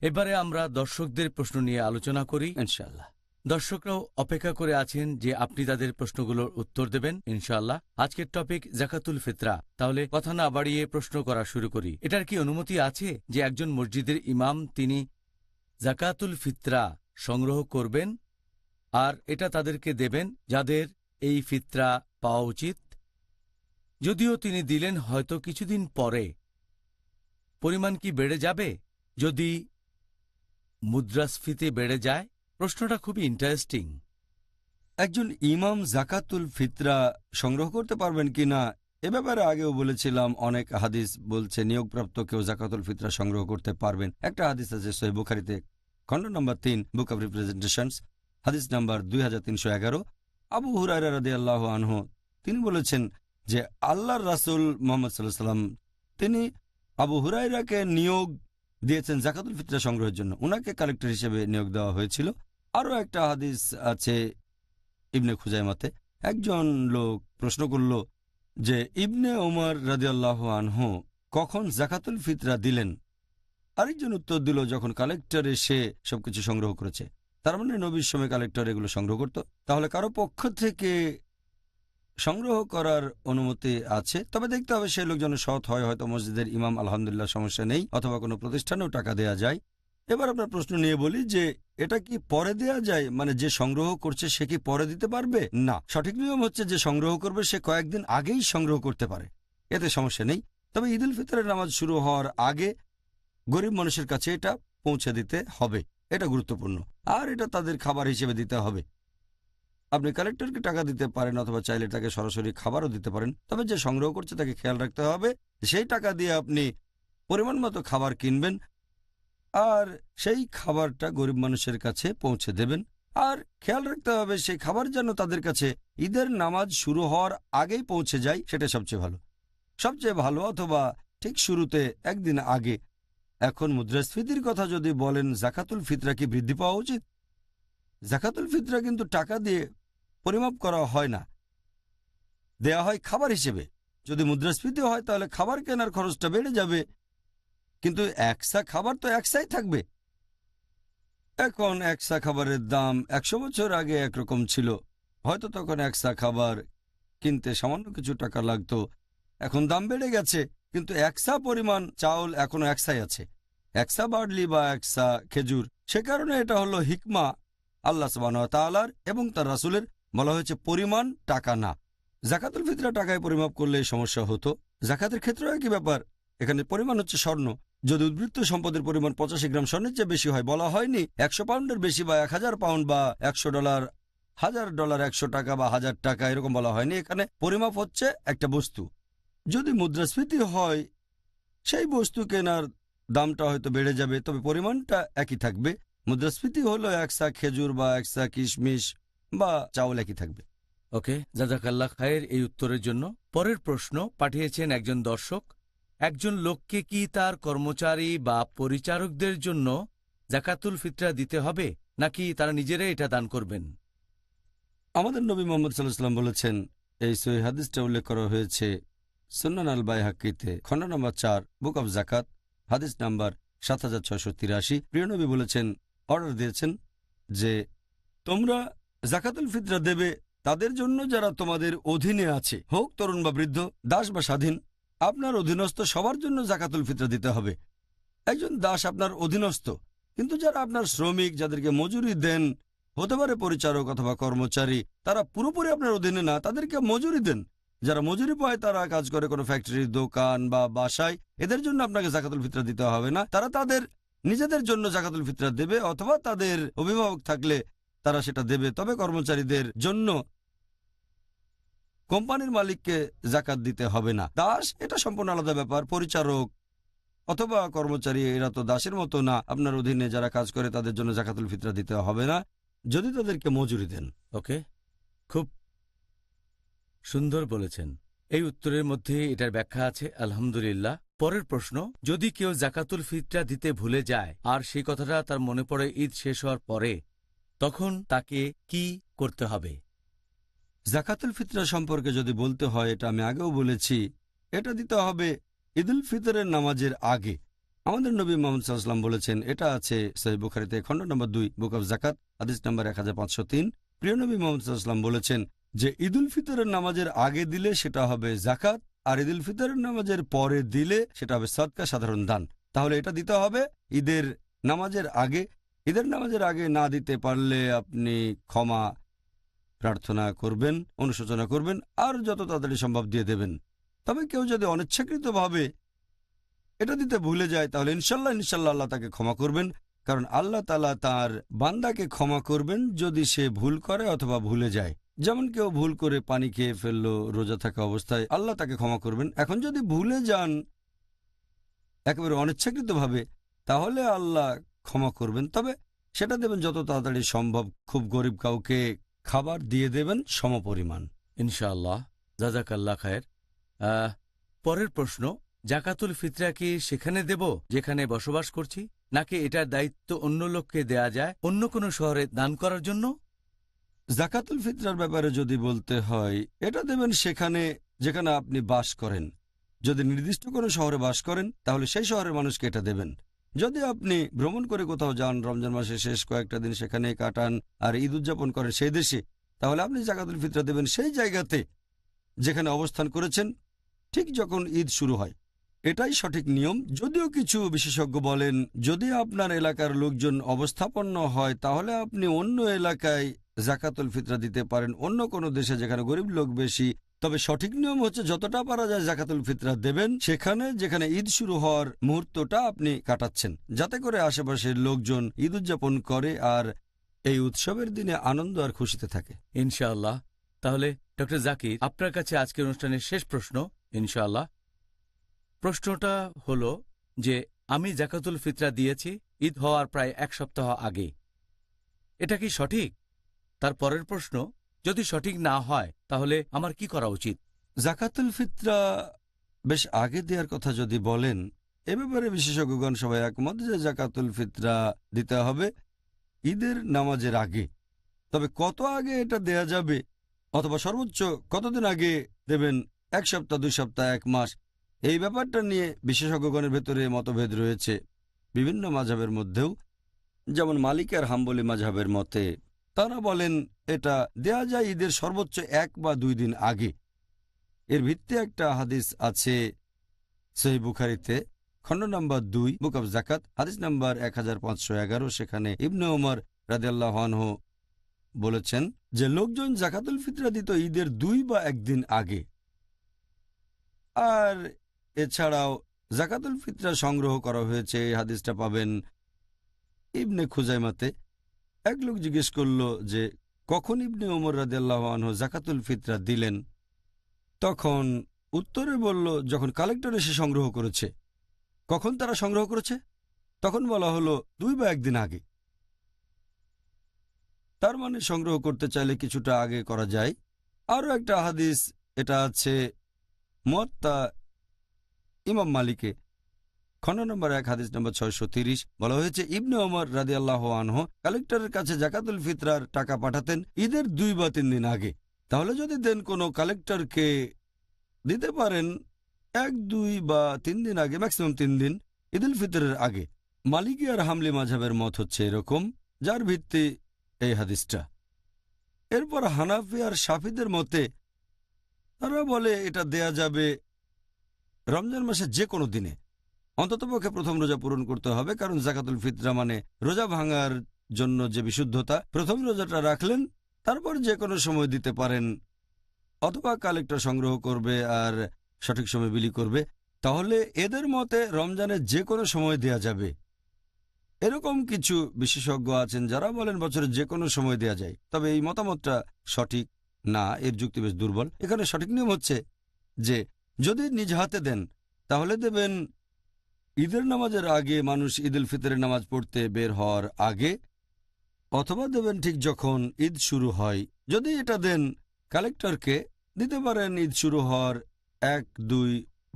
এবারে আমরা দর্শকদের প্রশ্ন নিয়ে আলোচনা করি ইনশাআল্লাহ। দর্শকরাও অপেক্ষা করে আছেন যে আপনি তাদের প্রশ্নগুলোর উত্তর দেবেন ইনশাআল্লাহ। আজকের টপিক জাকাতুল ফিতরা। তাহলে কথা না বাড়িয়ে প্রশ্ন করা শুরু করি। এটার কি অনুমতি আছে যে একজন মসজিদের ইমাম তিনি জাকাতুল ফিতরা সংগ্রহ করবেন আর এটা তাদেরকে দেবেন যাদের এই ফিতরা পাওয়া উচিত? যদিও তিনি দিলেন হয়তো কিছুদিন পরে, পরিমাণ কি বেড়ে যাবে যদি মুদ্রাস্ফীতি বেড়ে যায়? প্রশ্নটা খুবই ইন্টারেস্টিং। একজন ইমাম জাকাতুল ফিতরা সংগ্রহ করতে পারবেন কিনা এ ব্যাপারে আগেও বলেছিলাম। অনেক হাদিস বলছে নিয়োগপ্রাপ্ত কেউ জাকাতুল ফিতরা সংগ্রহ করতে পারবেন। একটা হাদিস আছে সহিহ বুখারীতে, খণ্ড নম্বর 3, বুক অব রিপ্রেজেন্টেশনস, হাদিস নাম্বার 2311। আবু হুরায়রা রাদিয়াল্লাহু আনহু তিনি বলেছেন যে আল্লাহর রাসূল মুহাম্মদ সাল্লাল্লাহু আলাইহি ওয়াসাল্লাম তিনি আবু হুরায়রাকে নিয়োগ দিয়েছেন জাকাতুল ফিতরা সংগ্রহের জন্য। উনাকে কালেক্টর হিসেবে নিয়োগ দেওয়া হয়েছিল। আরও একটা হাদিস আছে ইবনে খুজাইমাতে। একজন লোক প্রশ্ন করল যে ইবনে ওমর রাদিয়াল্লাহু আনহু কখন জাকাতুল ফিতরা দিলেন? আরেকজন উত্তর দিল যখন কালেক্টর এসে সবকিছু সংগ্রহ করেছে। তার মানে নবীর সময় কালেক্টর এগুলো সংগ্রহ করত। তাহলে কারো পক্ষ থেকে সংগ্রহ করার অনুমতি আছে, তবে দেখতে হবে সেই লোক যেন সৎ হয়। হয়তো মসজিদের ইমাম, আলহামদুলিল্লাহ সমস্যা নেই, অথবা কোনো প্রতিষ্ঠানেও টাকা দেয়া যায়। এবার আপনার প্রশ্ন নিয়ে বলি যে এটা কি পরে দেয়া যায়, মানে যে সংগ্রহ করছে সে কি পরে দিতে পারবে? না, সঠিক নিয়ম হচ্ছে যে সংগ্রহ করবে সে কয়েকদিন আগেই সংগ্রহ করতে পারে, এতে সমস্যা নেই। তবে ঈদুল ফিতরের নামাজ শুরু হওয়ার আগে গরিব মানুষের কাছে এটা পৌঁছে দিতে হবে, এটা গুরুত্বপূর্ণ। আর এটা তাদের খাবার হিসেবে দিতে হবে। আপনি কালেক্টরকে টাকা দিতে পারেন অথবা চাইলে তাকে সরাসরি খাবারও দিতে পারেন। তবে যে সংগ্রহ করছে তাকে খেয়াল রাখতে হবে সেই টাকা দিয়ে আপনি পরিমাণ মতো খাবার কিনবেন আর সেই খাবারটা গরিব মানুষের কাছে পৌঁছে দেবেন। আর খেয়াল রাখতে হবে সেই খাবার যেন তাদের কাছে ঈদের নামাজ শুরু হওয়ার আগেই পৌঁছে যায়, সেটা সবচেয়ে ভালো অথবা ঠিক শুরুতে একদিন আগে। এখন মুদ্রাস্ফীতির কথা যদি বলেন, জাকাতুল ফিতরা কি বৃদ্ধি পাওয়া উচিত? জাকাতুল ফিতরা কিন্তু টাকা দিয়ে পরিমাপ করা হয় না, দেয়া হয় খাবার হিসেবে। যদি মুদ্রাস্ফীতি হয় তাহলে খাবার কেনার খরচটা বেড়ে যাবে, কিন্তু একসা খাবার তো একসাই থাকবে। এখন একসা খাবারের দাম 100 বছর আগে একরকম ছিল, হয়তো তখন একসা খাবার কিনতে সামান্য কিছু টাকা লাগতো, এখন দাম বেড়ে গেছে, কিন্তু একসা পরিমাণ চাউল এখনো একসাই আছে। একসা বার্লি বা একসা খেজুর, সে কারণে এটা হলো হিকমা আল্লাহ সুবহানাহু ওয়া তাআলার এবং তার রাসূলের। বলা হয়েছে পরিমাণ, টাকা না। জাকাতুল ফিতরা টাকায় পরিমাপ করলে সমস্যা হতো। জাকাতের ক্ষেত্রেও একই ব্যাপার। এখানে পরিমাণ হচ্ছে স্বর্ণ। যদি উদ্বৃত্ত সম্পদের পরিমাণ 85 গ্রাম স্বর্ণের চেয়ে বেশি হয়, বলা হয়নি 100 পাউন্ডের বেশি বা 1000 পাউন্ড বা $100, $1000, 100 টাকা বা 1000 টাকা, এরকম বলা হয়নি। এখানে পরিমাপ হচ্ছে একটা বস্তু। যদি মুদ্রাস্ফীতি হয় সেই বস্তু কেনার দামটা হয়তো বেড়ে যাবে, তবে পরিমাণটা একই থাকবে। মুদ্রাস্ফীতি হলো একসা খেজুর বা একসা কিশমিশ বা চাউল একই থাকবে। ওকে, জাযাকাল্লাহ খায়ের এই উত্তরের জন্য। পরের প্রশ্ন পাঠিয়েছেন একজন দর্শক। একজন লোককে কি তার কর্মচারী বা পরিচারকদের জন্য জাকাতুল ফিতরা দিতে হবে, নাকি তারা নিজেরাই এটা দান করবেন? আমাদের নবী মুহাম্মদ সাল্লাল্লাহু আলাইহি ওয়াসাল্লাম বলেছেন, এই সহিহ হাদিসটা উল্লেখ করা হয়েছে সুনান আল বাইহাকিতে, খণ্ড নম্বর 4, বুক অব জাকাত, হাদিস নাম্বার 7683। প্রিয় নবী বলেছেন, অর্ডার দিয়েছেন যে তোমরা জাকাতুল ফিতরা দেবে তাদের জন্য যারা তোমাদের অধীনে আছে, হোক তরুণ বা বৃদ্ধ, দাস বা স্বাধীন। আপনার অধীনস্থ সবার জন্য জাকাতুল ফিতরা দিতে হবে। একজন দাস আপনার অধীনস্থ, কিন্তু যারা আপনার শ্রমিক, যাদেরকে মজুরি দেন, হতে পারে পরিচারক অথবা কর্মচারী, তারা পুরোপুরি আপনার অধীনে না, তাদেরকে মজুরি দেন। যারা মজুরি পায় তারা কাজ করে কোনো ফ্যাক্টরি, দোকান বা বাসায়, এদের জন্য আপনাকে জাকাতুল ফিতরা দিতে হবে না। তারা তাদের নিজেদের জন্য জাকাতুল ফিতরা দেবে, অথবা তাদের অভিভাবক থাকলে তারা সেটা দেবে। তবে কর্মচারীদের জন্য কোম্পানির মালিককে জাকাত দিতে হবে না। দাস এটা সম্পূর্ণ আলাদা ব্যাপার। পরিচারক অথবা কর্মচারী এরা তো দাসের মতো না, আপনার অধীনে যারা কাজ করে তাদের জন্য জাকাতুল ফিতরা দিতে হবে না, যদি তাদেরকে মজুরি দেন। ওকে, খুব সুন্দর বলেছেন। এই উত্তরের মধ্যে এটার ব্যাখ্যা আছে, আলহামদুলিল্লাহ। পরের প্রশ্ন, যদি কেউ জাকাতুল ফিতরা দিতে ভুলে যায় আর সেই কথাটা তার মনে পড়ে ঈদ শেষ হওয়ার পরে, তখন তাকে কি করতে হবে? জাকাতুল ফিতরা সম্পর্কে যদি বলতে হয়, এটা আমি আগেও বলেছি, এটা দিতে হবে ঈদুল ফিতরের নামাজের আগে। আমাদের নবী মুহাম্মদ সাল্লাল্লাহু আলাইহি ওয়াসাল্লাম বলেছেন, এটা আছে সহিহ বুখারীতে, খণ্ড নম্বর 2, বুক অব জাকাত, হাদিস নাম্বার 1503। প্রিয় নবী মুহাম্মদ সাল্লাল্লাহু আলাইহি ওয়াসাল্লাম বলেছেন যে ঈদুল ফিতরের নামাজের আগে দিলে সেটা হবে জাকাত, আর ঈদুল ফিতরের নামাজের পরে দিলে সেটা হবে সদকা, সাধারণ দান। তাহলে এটা দিতে হবে ঈদের নামাজের আগে। ঈদের নামাজের আগে না দিতে পারলে আপনি ক্ষমা প্রার্থনা করবেন, অনুশোচনা করবেন, আর যত তাড়াতাড়ি সম্ভব দিয়ে দেবেন। তবে কেউ যদি অনিচ্ছাকৃতভাবে এটা দিতে ভুলে যায় তাহলে ইনশাল্লাহ আল্লাহ তাকে ক্ষমা করবেন, কারণ আল্লাহ তাআলা তার বান্দাকে ক্ষমা করবেন যদি সে ভুল করে অথবা ভুলে যায়। যেমন কেউ ভুল করে পানি খেয়ে ফেললো রোজা থাকা অবস্থায়, আল্লাহ তাকে ক্ষমা করবেন। এখন যদি ভুলে যান একেবারে অনিচ্ছাকৃতভাবে, তাহলে আল্লাহ ক্ষমা করবেন, তবে সেটা দেবেন যত তাড়াতাড়ি সম্ভব। খুব গরিব কাউকে খাবার দিয়ে দেবেন সমপরিমাণ। ইনশাআল্লাহ, জাযাকাল্লাহ খায়ের। পরের প্রশ্ন, জাকাতুল ফিতরা কি সেখানে দেব যেখানে বসবাস করছি, নাকি এটার দায়িত্ব অন্য লোককে দেয়া যায় অন্য কোনো শহরে দান করার জন্য? জাকাতুল ফিতরার ব্যাপারে যদি বলতে হয়, এটা দেবেন সেখানে যেখানে আপনি বাস করেন। যদি নির্দিষ্ট কোনো শহরে বাস করেন তাহলে সেই শহরের মানুষকে এটা দেবেন। যদি আপনি ভ্রমণ করে কোথাও যান, রমজান মাসে শেষ কয়েকটা দিন সেখানে কাটান আর ঈদ উদযাপন করেন সেই দেশে, তাহলে আপনি জাকাতুল ফিতরা দেবেন সেই জায়গাতে যেখানে অবস্থান করেছেন ঠিক যখন ঈদ শুরু হয়। এটাই সঠিক নিয়ম। যদিও কিছু বিশেষজ্ঞ বলেন যদি আপনার এলাকার লোকজন অবস্থাপন্ন হয় তাহলে আপনি অন্য এলাকায় জাকাতুল ফিতরা দিতে পারেন, অন্য কোনো দেশে যেখানে গরিব লোক বেশি। তবে সঠিক নিয়ম হচ্ছে যতটা পারা যায় জাকাতুল ফিতরা দেবেন সেখানে যেখানে ঈদ শুরু হওয়ার মুহূর্তটা আপনি কাটাচ্ছেন, যাতে করে আশেপাশের লোকজন ঈদ উদযাপন করে আর এই উৎসবের দিনে আনন্দ আর খুশিতে থাকে। ইনশাআল্লাহ। তাহলে ডক্টর জাকির, আপনার কাছে আজকের অনুষ্ঠানের শেষ প্রশ্ন। ইনশাআল্লাহ, প্রশ্নটা হলো যে আমি জাকাতুল ফিতরা দিয়েছি ঈদ হওয়ার প্রায় এক সপ্তাহ আগে, এটা কি সঠিক? তার পরের প্রশ্ন, যদি সঠিক না হয় তাহলে আমার কি করা উচিত? জাকাতুল ফিতরা বেশ আগে দেওয়ার কথা যদি বলেন, এ ব্যাপারে বিশেষজ্ঞগণ সবাই একমত যে জাকাতুল ফিতরা দিতে হবে ঈদের নামাজের আগে। তবে কত আগে এটা দেয়া যাবে অথবা সর্বোচ্চ কতদিন আগে দেবেন, এক সপ্তাহ, 2 সপ্তাহ, 1 মাস, এই ব্যাপারটা নিয়ে বিশেষজ্ঞগণের ভেতরে মতভেদ রয়েছে বিভিন্ন মাযহাবের মধ্যেও। যেমন মালিক আর হাম্বলি মাযহাবের মতে তারা বলেন এটা দেয়া যায় ঈদের সর্বোচ্চ 1 বা 2 দিন আগে। এর ভিত্তিতে একটা হাদিস আছে সহিহ বুখারীতে, খণ্ড নম্বর 2, বুক অব জাকাত, হাদিস নম্বর 1511। সেখানে ইবনে ওমর রাদিয়াল্লাহু আনহু বলেছেন যে লোকজন জাকাতুল ফিতরা দিত ঈদের 2 বা 1 দিন আগে। আর এছাড়াও জাকাতুল ফিতরা সংগ্রহ করা হয়েছে, এই হাদিসটা পাবেন ইবনে খুজাইমাতে। এক লোক জিজ্ঞেস করল যে কখন ইবনে ওমর রাদিয়াল্লাহু আনহু জাকাতুল ফিতরা দিলেন, তখন উত্তরে বলল যখন কালেক্টর এসে সংগ্রহ করেছে। কখন তারা সংগ্রহ করেছে? তখন বলা হলো 2 বা 1 দিন আগে। তার মানে সংগ্রহ করতে চাইলে কিছুটা আগে করা যায়। আরও একটা হাদিস, এটা আছে মুয়াত্তা ইমাম মালিকে, খণ্ড নম্বর 1, হাদিস নম্বর 630। বলা হয়েছে ইবনে ওমর রাদিয়াল্লাহু আনহু কালেক্টরের কাছে জাকাতুল ফিতরার টাকা পাঠাতেন ঈদের 2 বা 3 দিন আগে। তাহলে যদি দেন কোনো কালেক্টরকে দিতে পারেন 1, 2 বা 3 দিন আগে, ম্যাক্সিমাম 3 দিন ঈদুল ফিতরের আগে। মালিকি আর হামলি মাযহাবের মত হচ্ছে এরকম, যার ভিত্তি এই হাদিসটা। এরপর হানাফি আর শাফিদের মতে তারা বলে এটা দেয়া যাবে রমজান মাসে যে কোনো দিনে, অন্ততপক্ষে প্রথম রোজা পূরণ করতে হবে, কারণ জাকাতুল ফিতরা মানে রোজা ভাঙার জন্য যে বিশুদ্ধতা। প্রথম রোজাটা রাখলেন, তারপর যে কোনো সময় দিতে পারেন, অথবা কালেক্টর সংগ্রহ করবে আর সঠিক সময় বিলি করবে। তাহলে এদের মতে রমজানের যে কোনো সময় দেয়া যাবে। এরকম কিছু বিশেষজ্ঞ আছেন যারা বলেন বছরের যে কোনো সময় দেয়া যায়, তবে এই মতামতটা সঠিক না, এর যুক্তি বেশ দুর্বল। এখানে সঠিক নিয়ম হচ্ছে যে যদি নিজ হাতে দেন তাহলে দেবেন ঈদের নামাজের আগে, মানুষ ঈদুল ফিতরের নামাজ পড়তে বের হওয়ার আগে, অথবা দেবেন ঠিক যখন ঈদ শুরু হয়। যদি এটা দেন কালেক্টরকে, দিতে পারেন ঈদ শুরু হওয়ার 1, 2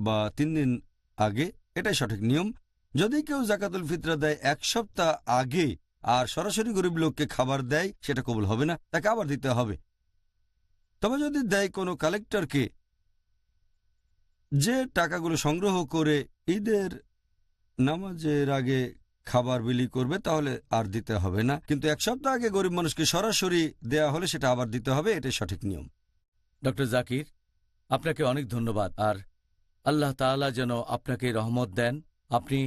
বা 3 দিন আগে, এটাই সঠিক নিয়ম। যদি কেউ জাকাতুল ফিতরা দেয় 1 সপ্তাহ আগে আর সরাসরি গরিব লোককে খাবার দেয়, সেটা কবুল হবে না, তাকে আবার দিতে হবে। তবে যদি দেয় কোনো কালেক্টরকে যে টাকাগুলো সংগ্রহ করে ঈদের নামাজের আগে খাবার বিলি করবে, তাহলে আর দিতে হবে না। কিন্তু 1 সপ্তাহ আগে গরিব মানুষকে সরাসরি দেয়া হলে সেটা আবার দিতে হবে, এটাই সঠিক নিয়ম। ডক্টর জাকির, আপনাকে অনেক ধন্যবাদ। আর আল্লাহ তাআলা যেন আপনাকে রহমত দেন। আপনি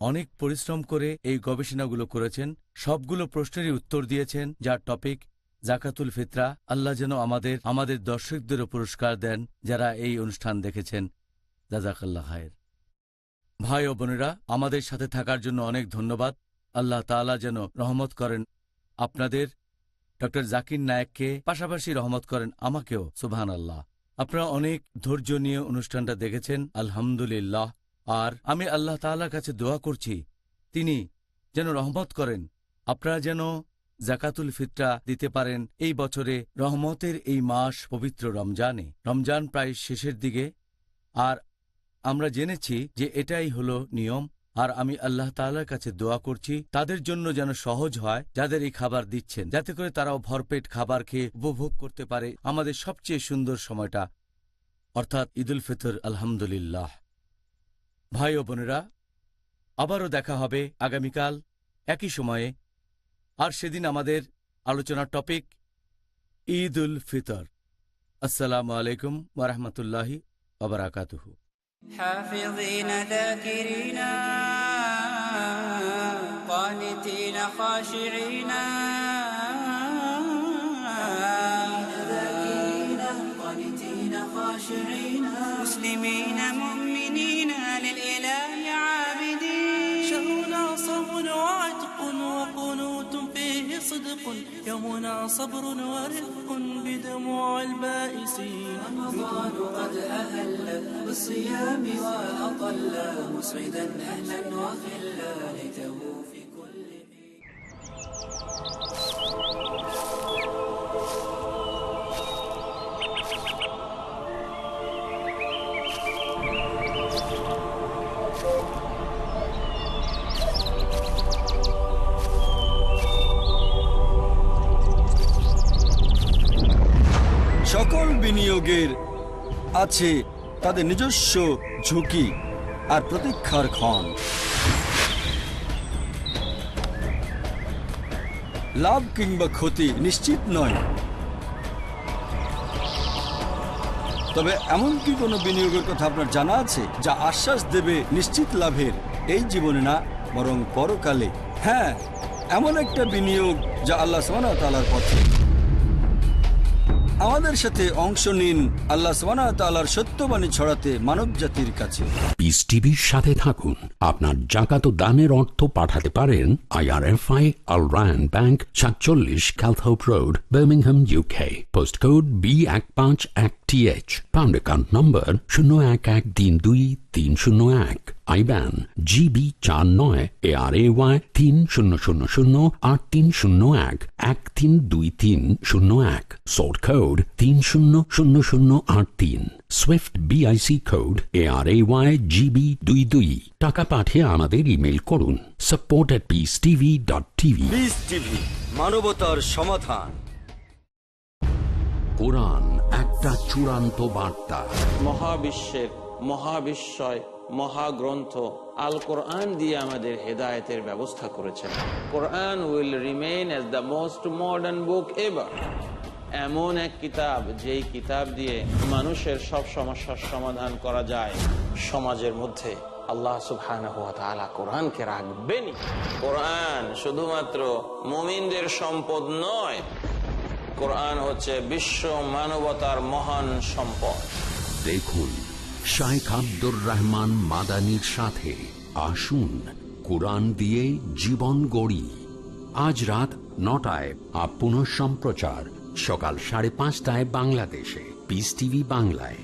অনেক পরিশ্রম করে এই গবেষণাগুলো করেছেন, সবগুলো প্রশ্নেরই উত্তর দিয়েছেন, যার টপিক জাকাতুল ফিতরা। আল্লাহ যেন আমাদের দর্শকদেরও পুরস্কার দেন যারা এই অনুষ্ঠান দেখেছেন। জাযাকাল্লাহ খায়ের। ভাই ও বোনেরা, আমাদের সাথে থাকার জন্য অনেক ধন্যবাদ। আল্লাহ তাআলা যেন রহমত করেন আপনাদের, ডক্টর জাকির নায়েককে, পাশাপাশি রহমত করেন আমাকেও। সুবহানাল্লাহ। আপনারা অনেক ধৈর্য নিয়ে অনুষ্ঠানটা দেখেছেন, আলহামদুলিল্লাহ। আর আমি আল্লাহ তাআলার কাছে দোয়া করছি তিনি যেন রহমত করেন, আপনারা যেন জাকাতুল ফিতরা দিতে পারেন এই বছরে রহমতের এই মাস পবিত্র রমজানে। রমজান প্রায় শেষের দিকে, আর আমরা জেনেছি যে এটাই হলো নিয়ম। আর আমি আল্লাহ তাআলার কাছে দোয়া করছি তাদের জন্য যেন সহজ হয় যাদের এই খাবার দিচ্ছেন, যাতে করে তারাও ভরপেট খাবার খেয়ে উপভোগ করতে পারে আমাদের সবচেয়ে সুন্দর সময়টা, অর্থাৎ ঈদুল ফিতর। আলহামদুলিল্লাহ। ভাই ও বোনেরা, আবারও দেখা হবে আগামীকাল একই সময়ে। আর সেদিন আমাদের আলোচনার টপিক ঈদুল ফিতর। আসসালামু আলাইকুম ওয়া রাহমাতুল্লাহি ওয়া বারাকাতুহু। حافظين ذاكرين قانتين خاشعين مسلمين مؤمنين للإله عابدين. شهرنا صوم وعتق وقنوت فيه صدق، يومنا صبر ورفق بدموع البائسين. رمضان قد أهل بالصيام وأطل مسعدا أهلا وخلا ليته في كل সকল বিনিয়োগের আছে তাদের নিজস্ব ঝুঁকি আর প্রতীক্ষার ক্ষণ। লাভ কিংবা ক্ষতি নিশ্চিত নয়, তবে এমন কি কোনো বিনিয়োগের কথা আপনার জানা আছে যা আশ্বাস দেবে নিশ্চিত লাভের, এই জীবনে না বরং পরকালে? হ্যাঁ, এমন একটা বিনিয়োগ যা আল্লাহ সুবহানাহু ওয়া তাআলার পথে। আমাদের সাথে অংশ নিন আল্লাহ সুবহানাহু ওয়া তাআলার সত্যবাণী ছড়াতে মানব জাতির কাছে। পিস টিভির সাথে থাকুন। আপনার জাকাত ও দানের অর্থ পাঠাতে পারেন IRFI Al Ryan Bank 47 Calthorpe Road, Birmingham, UK. Post code B151TH, pound account number 01132301, IBAN GB 49 ARAY 30008301 132301, sort code 300083, Swift BIC code ARAY GB 22। টাকা পাঠিয়ে আমাদের ইমেল করুন support@peacetv.tv। পিস টিভি, মানবতার সমাধান। কোরআন একটা চূড়ান্ত বার্তা। মহাবিশ্বের মহাবিশ্বয় মহাগ্রন্থ আল কোরআন দিয়ে আমাদের হেদায়েতের ব্যবস্থা করেছেন। Quran will remain as the most modern book ever. এমন এক কিতাব যেই কিতাব দিয়ে মানুষের সব সমস্যার সমাধান করা যায়। সমাজের মধ্যে আল্লাহ সুবহানাহু ওয়া তাআলা কোরআনকে রাখবেনই। কোরআন শুধুমাত্র মুমিনদের সম্পদ নয়, কোরআন হচ্ছে বিশ্ব মানবতার মহান সম্পদ। দেখুন শাইখ আব্দুর রহমান মাদানির সাথে আসুন কোরআন দিয়ে জীবন গড়ি। আজ রাত 9টায় পুনঃ সম্প্রচার সকাল 5:30 বাংলাদেশে পিস টিভি বাংলায়।